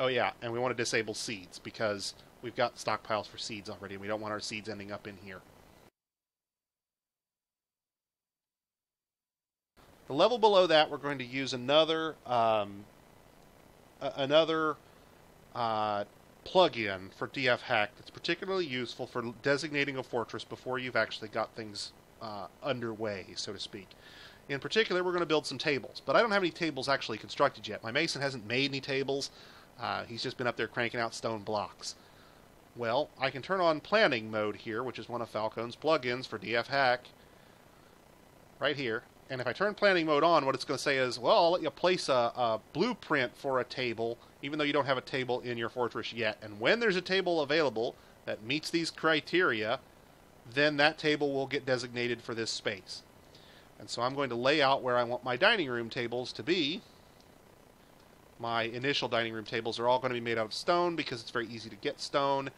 Oh yeah, and we want to disable seeds because we've got stockpiles for seeds already and we don't want our seeds ending up in here. The level below that, we're going to use another plug-in for DF Hack that's particularly useful for designating a fortress before you've actually got things underway, so to speak. In particular, we're going to build some tables, but I don't have any tables actually constructed yet. My mason hasn't made any tables. He's just been up there cranking out stone blocks. Well, I can turn on planning mode here, which is one of Falcon's plugins for DF Hack, right here. And if I turn planning mode on, what it's going to say is, well, I'll let you place a blueprint for a table, even though you don't have a table in your fortress yet. And when there's a table available that meets these criteria, then that table will get designated for this space. And so I'm going to lay out where I want my dining room tables to be. My initial dining room tables are all going to be made out of stone because it's very easy to get stone,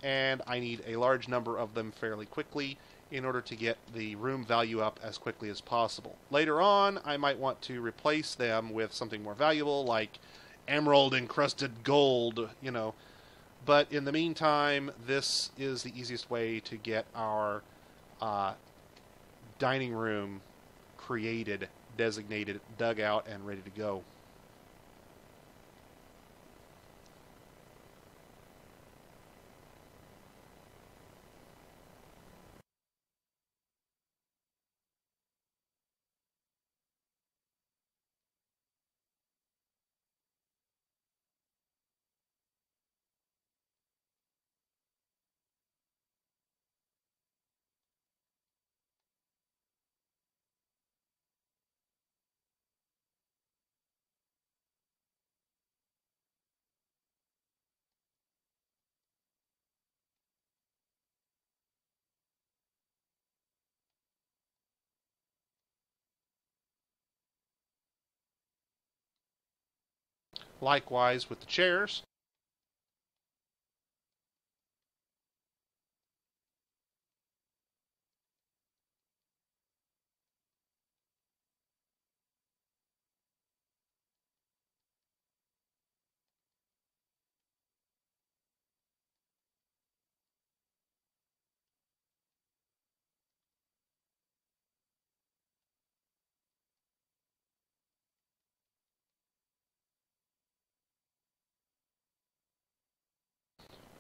and I need a large number of them fairly quickly. in order to get the room value up as quickly as possible. Later on, I might want to replace them with something more valuable, like emerald encrusted gold, you know. But in the meantime, this is the easiest way to get our dining room created, designated, dug out, and ready to go. Likewise with the chairs.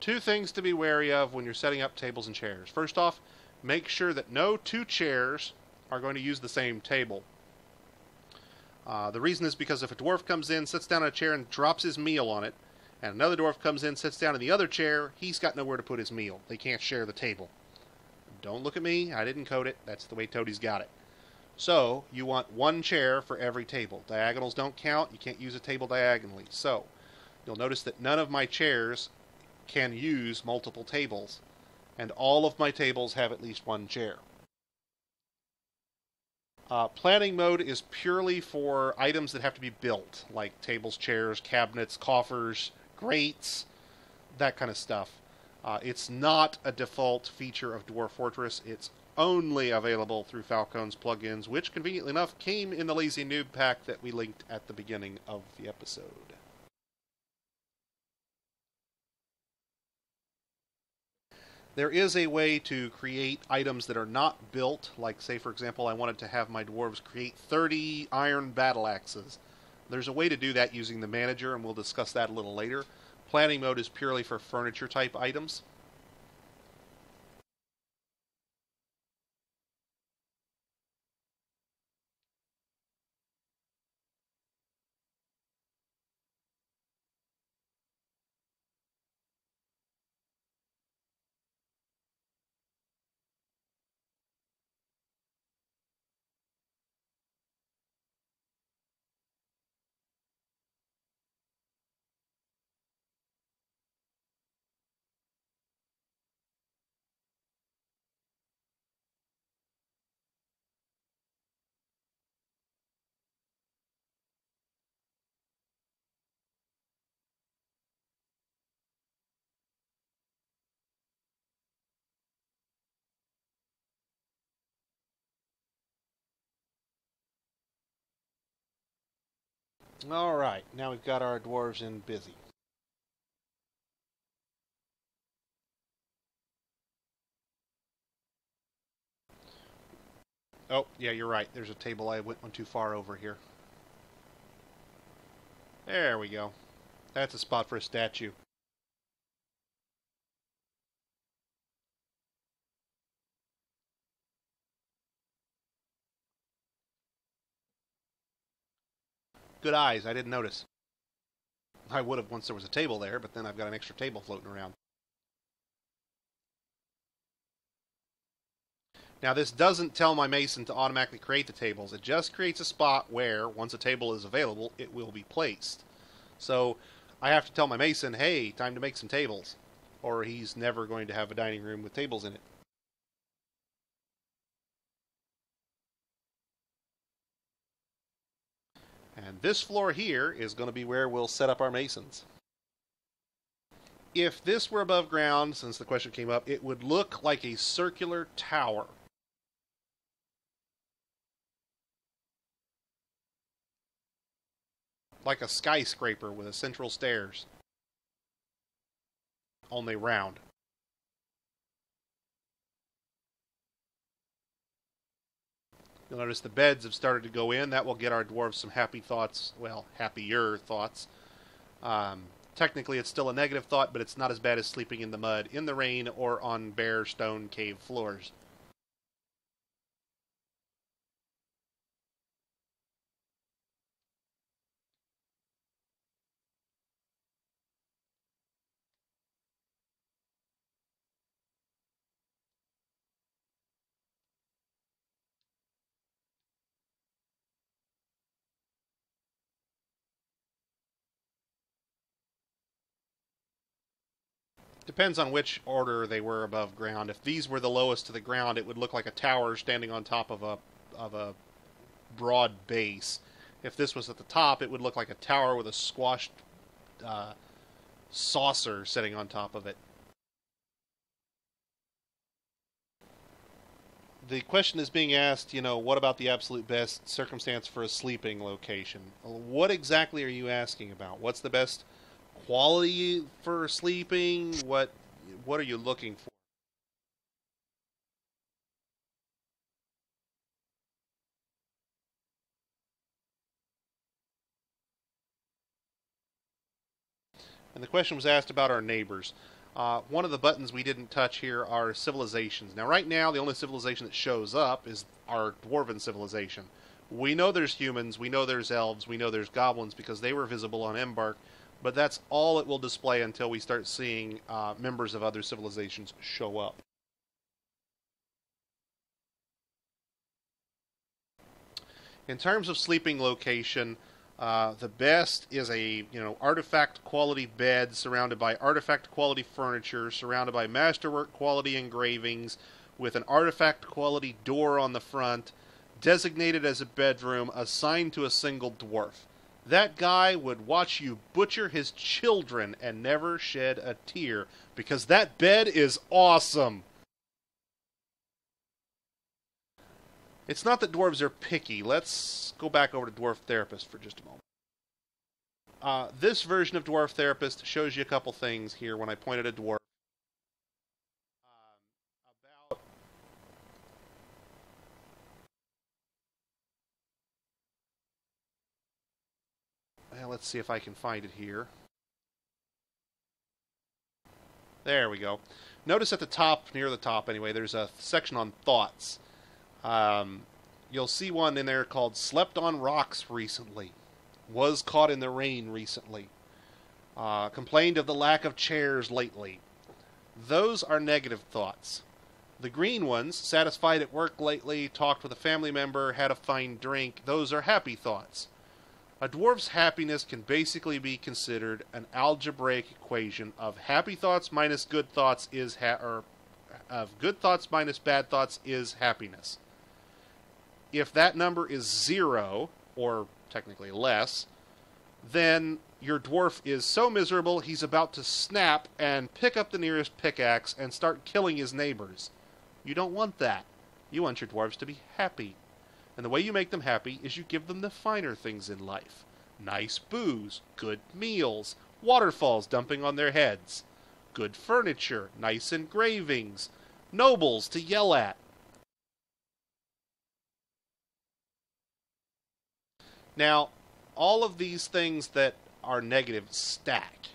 Two things to be wary of when you're setting up tables and chairs. First off, make sure that no two chairs are going to use the same table. The reason is because if a dwarf comes in, sits down on a chair, and drops his meal on it, and another dwarf comes in, sits down in the other chair, he's got nowhere to put his meal. They can't share the table. Don't look at me. I didn't code it. That's the way Toadie's got it. So, you want one chair for every table. Diagonals don't count. You can't use a table diagonally. So, you'll notice that none of my chairs can use multiple tables, and all of my tables have at least one chair. Planning mode is purely for items that have to be built, like tables, chairs, cabinets, coffers, grates, that kind of stuff. It's not a default feature of Dwarf Fortress. It's only available through Falcon's plugins, which, conveniently enough, came in the Lazy Noob pack that we linked at the beginning of the episode. There is a way to create items that are not built, like, say, for example, I wanted to have my dwarves create 30 iron battle axes. There's a way to do that using the manager, and we'll discuss that a little later. Planning mode is purely for furniture-type items. Alright, now we've got our dwarves in busy. Oh, yeah, you're right. There's a table I went one too far over here. There we go. That's a spot for a statue. Good eyes, I didn't notice. I would have once there was a table there, but then I've got an extra table floating around. Now, this doesn't tell my mason to automatically create the tables. It just creates a spot where, once a table is available, it will be placed. So, I have to tell my mason, hey, time to make some tables. Or he's never going to have a dining room with tables in it. And this floor here is going to be where we'll set up our masons. If this were above ground, since the question came up, it would look like a circular tower. Like a skyscraper with a central stairs. Only round. You'll notice the beds have started to go in. That will get our dwarves some happy thoughts. Well, happier thoughts. Technically, it's still a negative thought, but it's not as bad as sleeping in the mud, in the rain, or on bare stone cave floors. Depends on which order they were above ground. If these were the lowest to the ground, it would look like a tower standing on top of a broad base. If this was at the top, it would look like a tower with a squashed saucer sitting on top of it. The question is being asked, what about the absolute best circumstance for a sleeping location? What exactly are you asking about? What's the best quality for sleeping? What are you looking for? And the question was asked about our neighbors. One of the buttons we didn't touch here are civilizations. Now, right now, the only civilization that shows up is our dwarven civilization. We know there's humans, we know there's elves, we know there's goblins because they were visible on Embark, but that's all it will display until we start seeing members of other civilizations show up. In terms of sleeping location, the best is a artifact quality bed surrounded by artifact quality furniture, surrounded by masterwork quality engravings, with an artifact quality door on the front, designated as a bedroom, assigned to a single dwarf. That guy would watch you butcher his children and never shed a tear, because that bed is awesome. It's not that dwarves are picky. Let's go back over to Dwarf Therapist for just a moment. This version of Dwarf Therapist shows you a couple things here when I point at a dwarf. About let's see if I can find it here. There we go. Notice at the top, near the top anyway, there's a section on thoughts. You'll see one in there called Slept on Rocks recently. Was caught in the rain recently. Complained of the lack of chairs lately. Those are negative thoughts. The green ones, satisfied at work lately, talked with a family member, had a fine drink, those are happy thoughts. A dwarf's happiness can basically be considered an algebraic equation of happy thoughts minus good thoughts is of good thoughts minus bad thoughts is happiness. If that number is 0, or technically less, then your dwarf is so miserable he's about to snap and pick up the nearest pickaxe and start killing his neighbors. You don't want that. You want your dwarves to be happy. And the way you make them happy is you give them the finer things in life. Nice booze, good meals, waterfalls dumping on their heads, good furniture, nice engravings, nobles to yell at. Now, all of these things that are negative stack.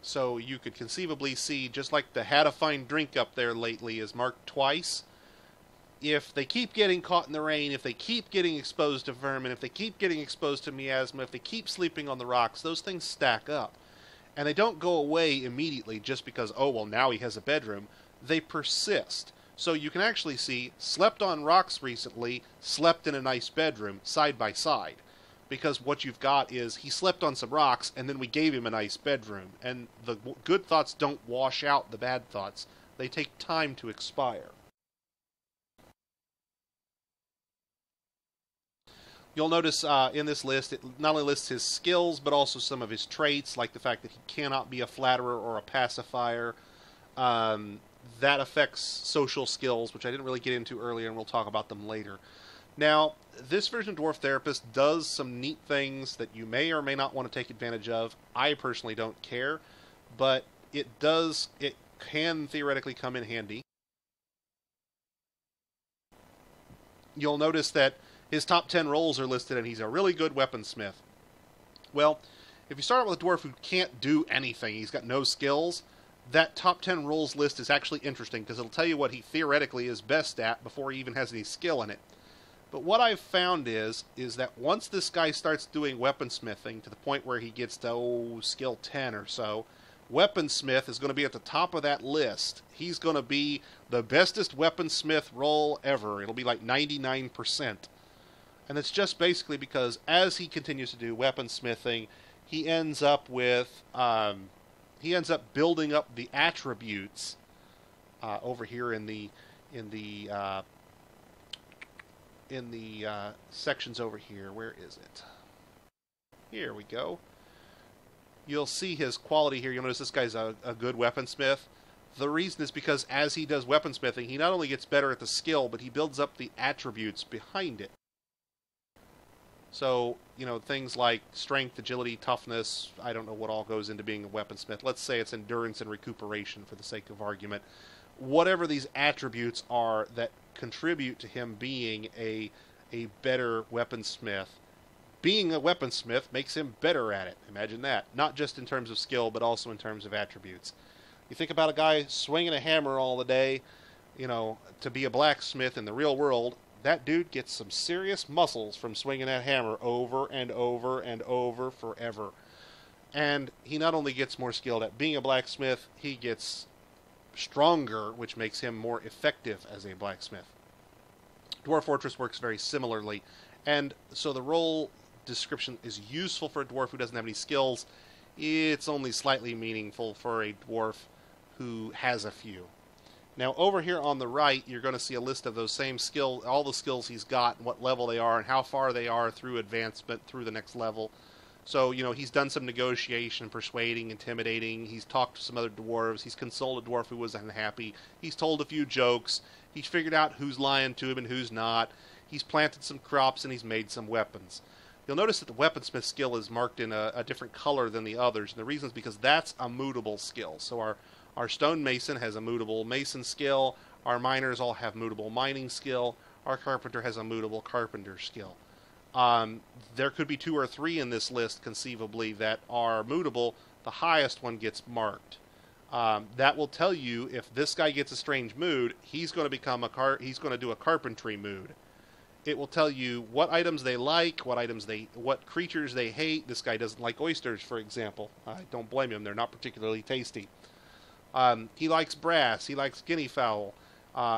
So you could conceivably see, just like the had a fine drink up there lately is marked twice, if they keep getting caught in the rain, if they keep getting exposed to vermin, if they keep getting exposed to miasma, if they keep sleeping on the rocks, those things stack up. And they don't go away immediately just because, oh, well, now he has a bedroom. They persist. So you can actually see, slept on rocks recently, slept in a nice bedroom, side by side. Because what you've got is, he slept on some rocks, and then we gave him a nice bedroom. And the good thoughts don't wash out the bad thoughts. They take time to expire. You'll notice in this list, it not only lists his skills, but also some of his traits, like the fact that he cannot be a flatterer or a pacifier. Um, that affects social skills, which I didn't really get into earlier, and we'll talk about them later. Now, this version of Dwarf Therapist does some neat things that you may or may not want to take advantage of. I personally don't care, but it can theoretically come in handy. You'll notice that his top 10 roles are listed, and he's a really good weaponsmith. Well, if you start out with a dwarf who can't do anything, he's got no skills, that top 10 roles list is actually interesting because it'll tell you what he theoretically is best at before he even has any skill in it. But what I've found is that once this guy starts doing weaponsmithing to the point where he gets to, skill 10 or so, weaponsmith is going to be at the top of that list. He's going to be the bestest weaponsmith role ever. It'll be like 99%. And it's just basically because as he continues to do weaponsmithing, he ends up building up the attributes over here in the sections over here. Where is it? Here we go. You'll see his quality here. You'll notice this guy's a good weaponsmith. The reason is because as he does weaponsmithing, he not only gets better at the skill, but he builds up the attributes behind it. So, you know, things like strength, agility, toughness, I don't know what all goes into being a weaponsmith. Let's say it's endurance and recuperation for the sake of argument. Whatever these attributes are that contribute to him being a better weaponsmith, being a weaponsmith makes him better at it. Imagine that. Not just in terms of skill, but also in terms of attributes. You think about a guy swinging a hammer all the day, you know, to be a blacksmith in the real world, that dude gets some serious muscles from swinging that hammer over and over and over forever. And he not only gets more skilled at being a blacksmith, he gets stronger, which makes him more effective as a blacksmith. Dwarf Fortress works very similarly, and so the role description is useful for a dwarf who doesn't have any skills. It's only slightly meaningful for a dwarf who has a few. Now over here on the right, you're going to see a list of those same skills, all the skills he's got, and what level they are, and how far they are through advancement through the next level. So, you know, he's done some negotiation, persuading, intimidating. He's talked to some other dwarves. He's consoled a dwarf who was unhappy. He's told a few jokes. He's figured out who's lying to him and who's not. He's planted some crops, and he's made some weapons. You'll notice that the weaponsmith skill is marked in a different color than the others, and the reason is because that's a mutable skill. So our stonemason has a mutable mason skill. Our miners all have mutable mining skill. Our carpenter has a mutable carpenter skill. There could be 2 or 3 in this list, conceivably, that are mutable. The highest one gets marked. That will tell you if this guy gets a strange mood, he's going to do a carpentry mood. It will tell you what items they like, what creatures they hate. This guy doesn't like oysters, for example. I don't blame him; they're not particularly tasty. He likes brass. He likes guinea fowl.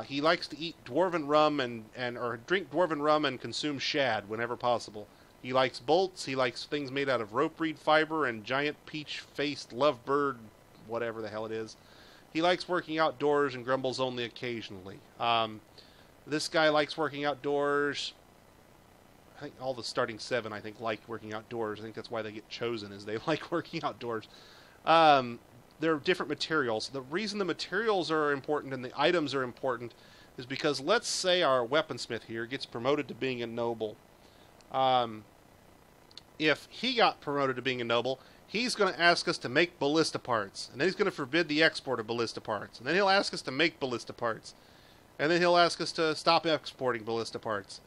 He likes to eat dwarven rum or drink dwarven rum and consume shad whenever possible. He likes bolts. He likes things made out of rope reed fiber and giant peach-faced lovebird, whatever the hell it is. He likes working outdoors and grumbles only occasionally. This guy likes working outdoors. I think all the starting 7, like working outdoors. I think that's why they get chosen, is they like working outdoors. There are different materials. The reason the materials are important and the items are important is because let's say our weaponsmith here gets promoted to being a noble. If he got promoted to being a noble, he's going to ask us to make ballista parts. And then he's going to forbid the export of ballista parts. And then he'll ask us to make ballista parts. And then he'll ask us to stop exporting ballista parts.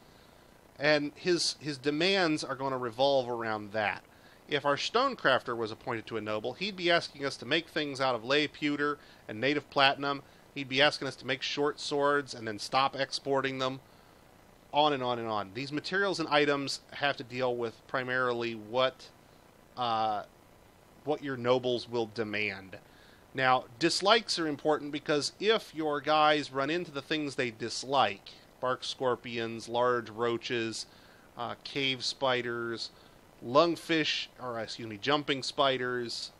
And his demands are going to revolve around that. If our stonecrafter was appointed to a noble, he'd be asking us to make things out of lay pewter and native platinum. He'd be asking us to make short swords and then stop exporting them. On and on and on. These materials and items have to deal with primarily what your nobles will demand. Now, dislikes are important because if your guys run into the things they dislike, bark scorpions, large roaches, cave spiders, jumping spiders,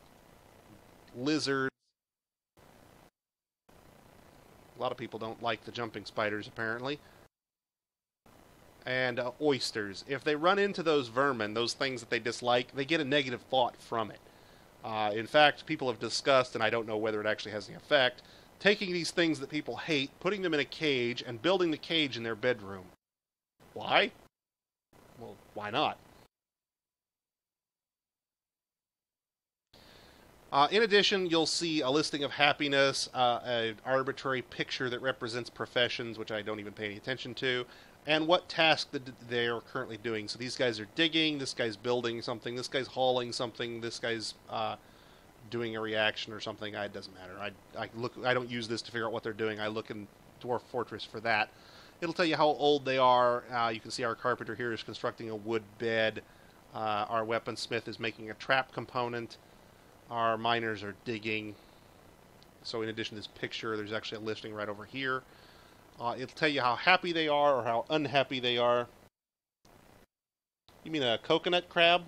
lizards. A lot of people don't like the jumping spiders, apparently. and oysters. If they run into those vermin, those things that they dislike, they get a negative thought from it. In fact, people have discussed, and I don't know whether it actually has any effect, taking these things that people hate, putting them in a cage, and building the cage in their bedroom. Why? Well, why not? In addition, you'll see a listing of happiness, an arbitrary picture that represents professions, which I don't even pay any attention to, and what task that they are currently doing. So these guys are digging, this guy's building something, this guy's hauling something, this guy's doing a reaction or something. It doesn't matter. I don't use this to figure out what they're doing. I look in Dwarf Fortress for that. It'll tell you how old they are. You can see our carpenter here is constructing a wood bed. Our weaponsmith is making a trap component. Our miners are digging. So in addition to this picture, there's actually a listing right over here. It'll tell you how happy they are or how unhappy they are. You mean a coconut crab?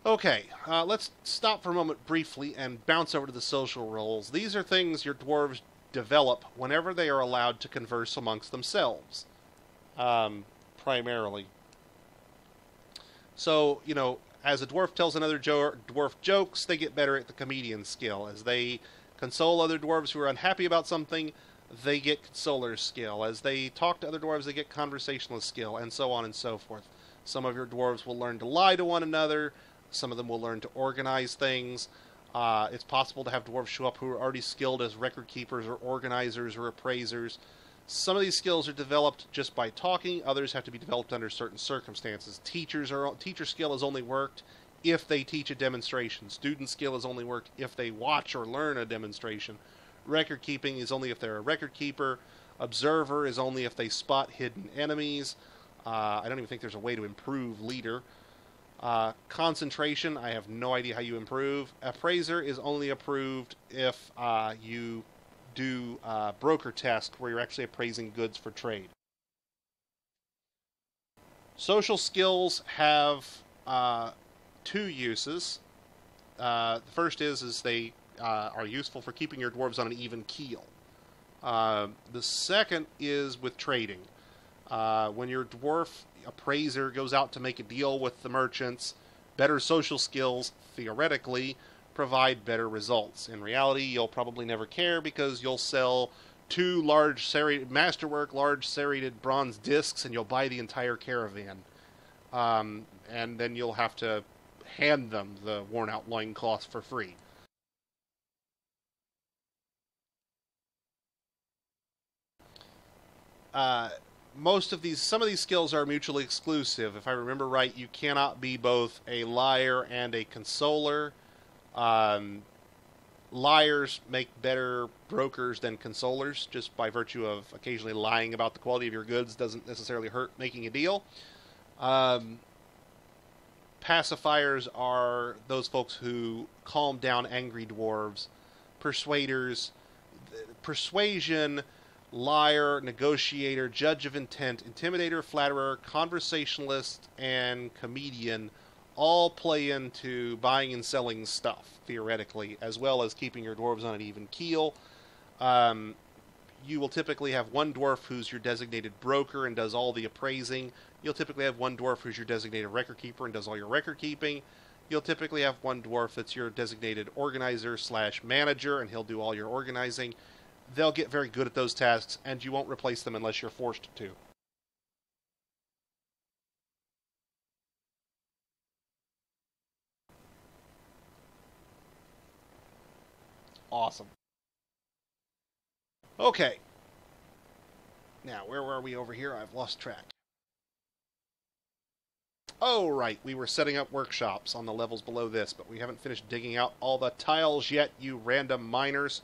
Okay, let's stop for a moment briefly and bounce over to the social roles. These are things your dwarves develop whenever they are allowed to converse amongst themselves, primarily. So, you know, as a dwarf tells another dwarf jokes, they get better at the comedian skill. As they console other dwarves who are unhappy about something, they get consoler's skill. As they talk to other dwarves, they get conversationalist skill, and so on and so forth. Some of your dwarves will learn to lie to one another. Some of them will learn to organize things. It's possible to have dwarves show up who are already skilled as record keepers or organizers or appraisers. Some of these skills are developed just by talking. Others have to be developed under certain circumstances. Teacher skill is only worked if they teach a demonstration. Student skill is only worked if they watch or learn a demonstration. Record keeping is only if they're a record keeper. Observer is only if they spot hidden enemies. I don't even think there's a way to improve leader. Concentration, I have no idea how you improve. Appraiser is only approved if you do broker test where you're actually appraising goods for trade. Social skills have two uses. The first is they are useful for keeping your dwarves on an even keel. The second is with trading. When your dwarf appraiser goes out to make a deal with the merchants, better social skills, theoretically, provide better results. In reality, you'll probably never care because you'll sell two large masterwork, large serrated bronze discs, and you'll buy the entire caravan. And then you'll have to hand them the worn-out loincloths for free. Some of these skills are mutually exclusive. If I remember right, you cannot be both a liar and a consoler. Liars make better brokers than consolers, just by virtue of occasionally lying about the quality of your goods doesn't necessarily hurt making a deal. Pacifiers are those folks who calm down angry dwarves. Persuaders, persuasion, liar, negotiator, judge of intent, intimidator, flatterer, conversationalist, and comedian all play into buying and selling stuff, theoretically, as well as keeping your dwarves on an even keel. You will typically have one dwarf who's your designated broker and does all the appraising. You'll typically have one dwarf who's your designated record keeper and does all your record keeping. You'll typically have one dwarf that's your designated organizer / manager, and he'll do all your organizing. They'll get very good at those tasks, and you won't replace them unless you're forced to. Awesome. Okay. Now, where were we over here? I've lost track. Oh, right. We were setting up workshops on the levels below this, but we haven't finished digging out all the tiles yet, you random miners.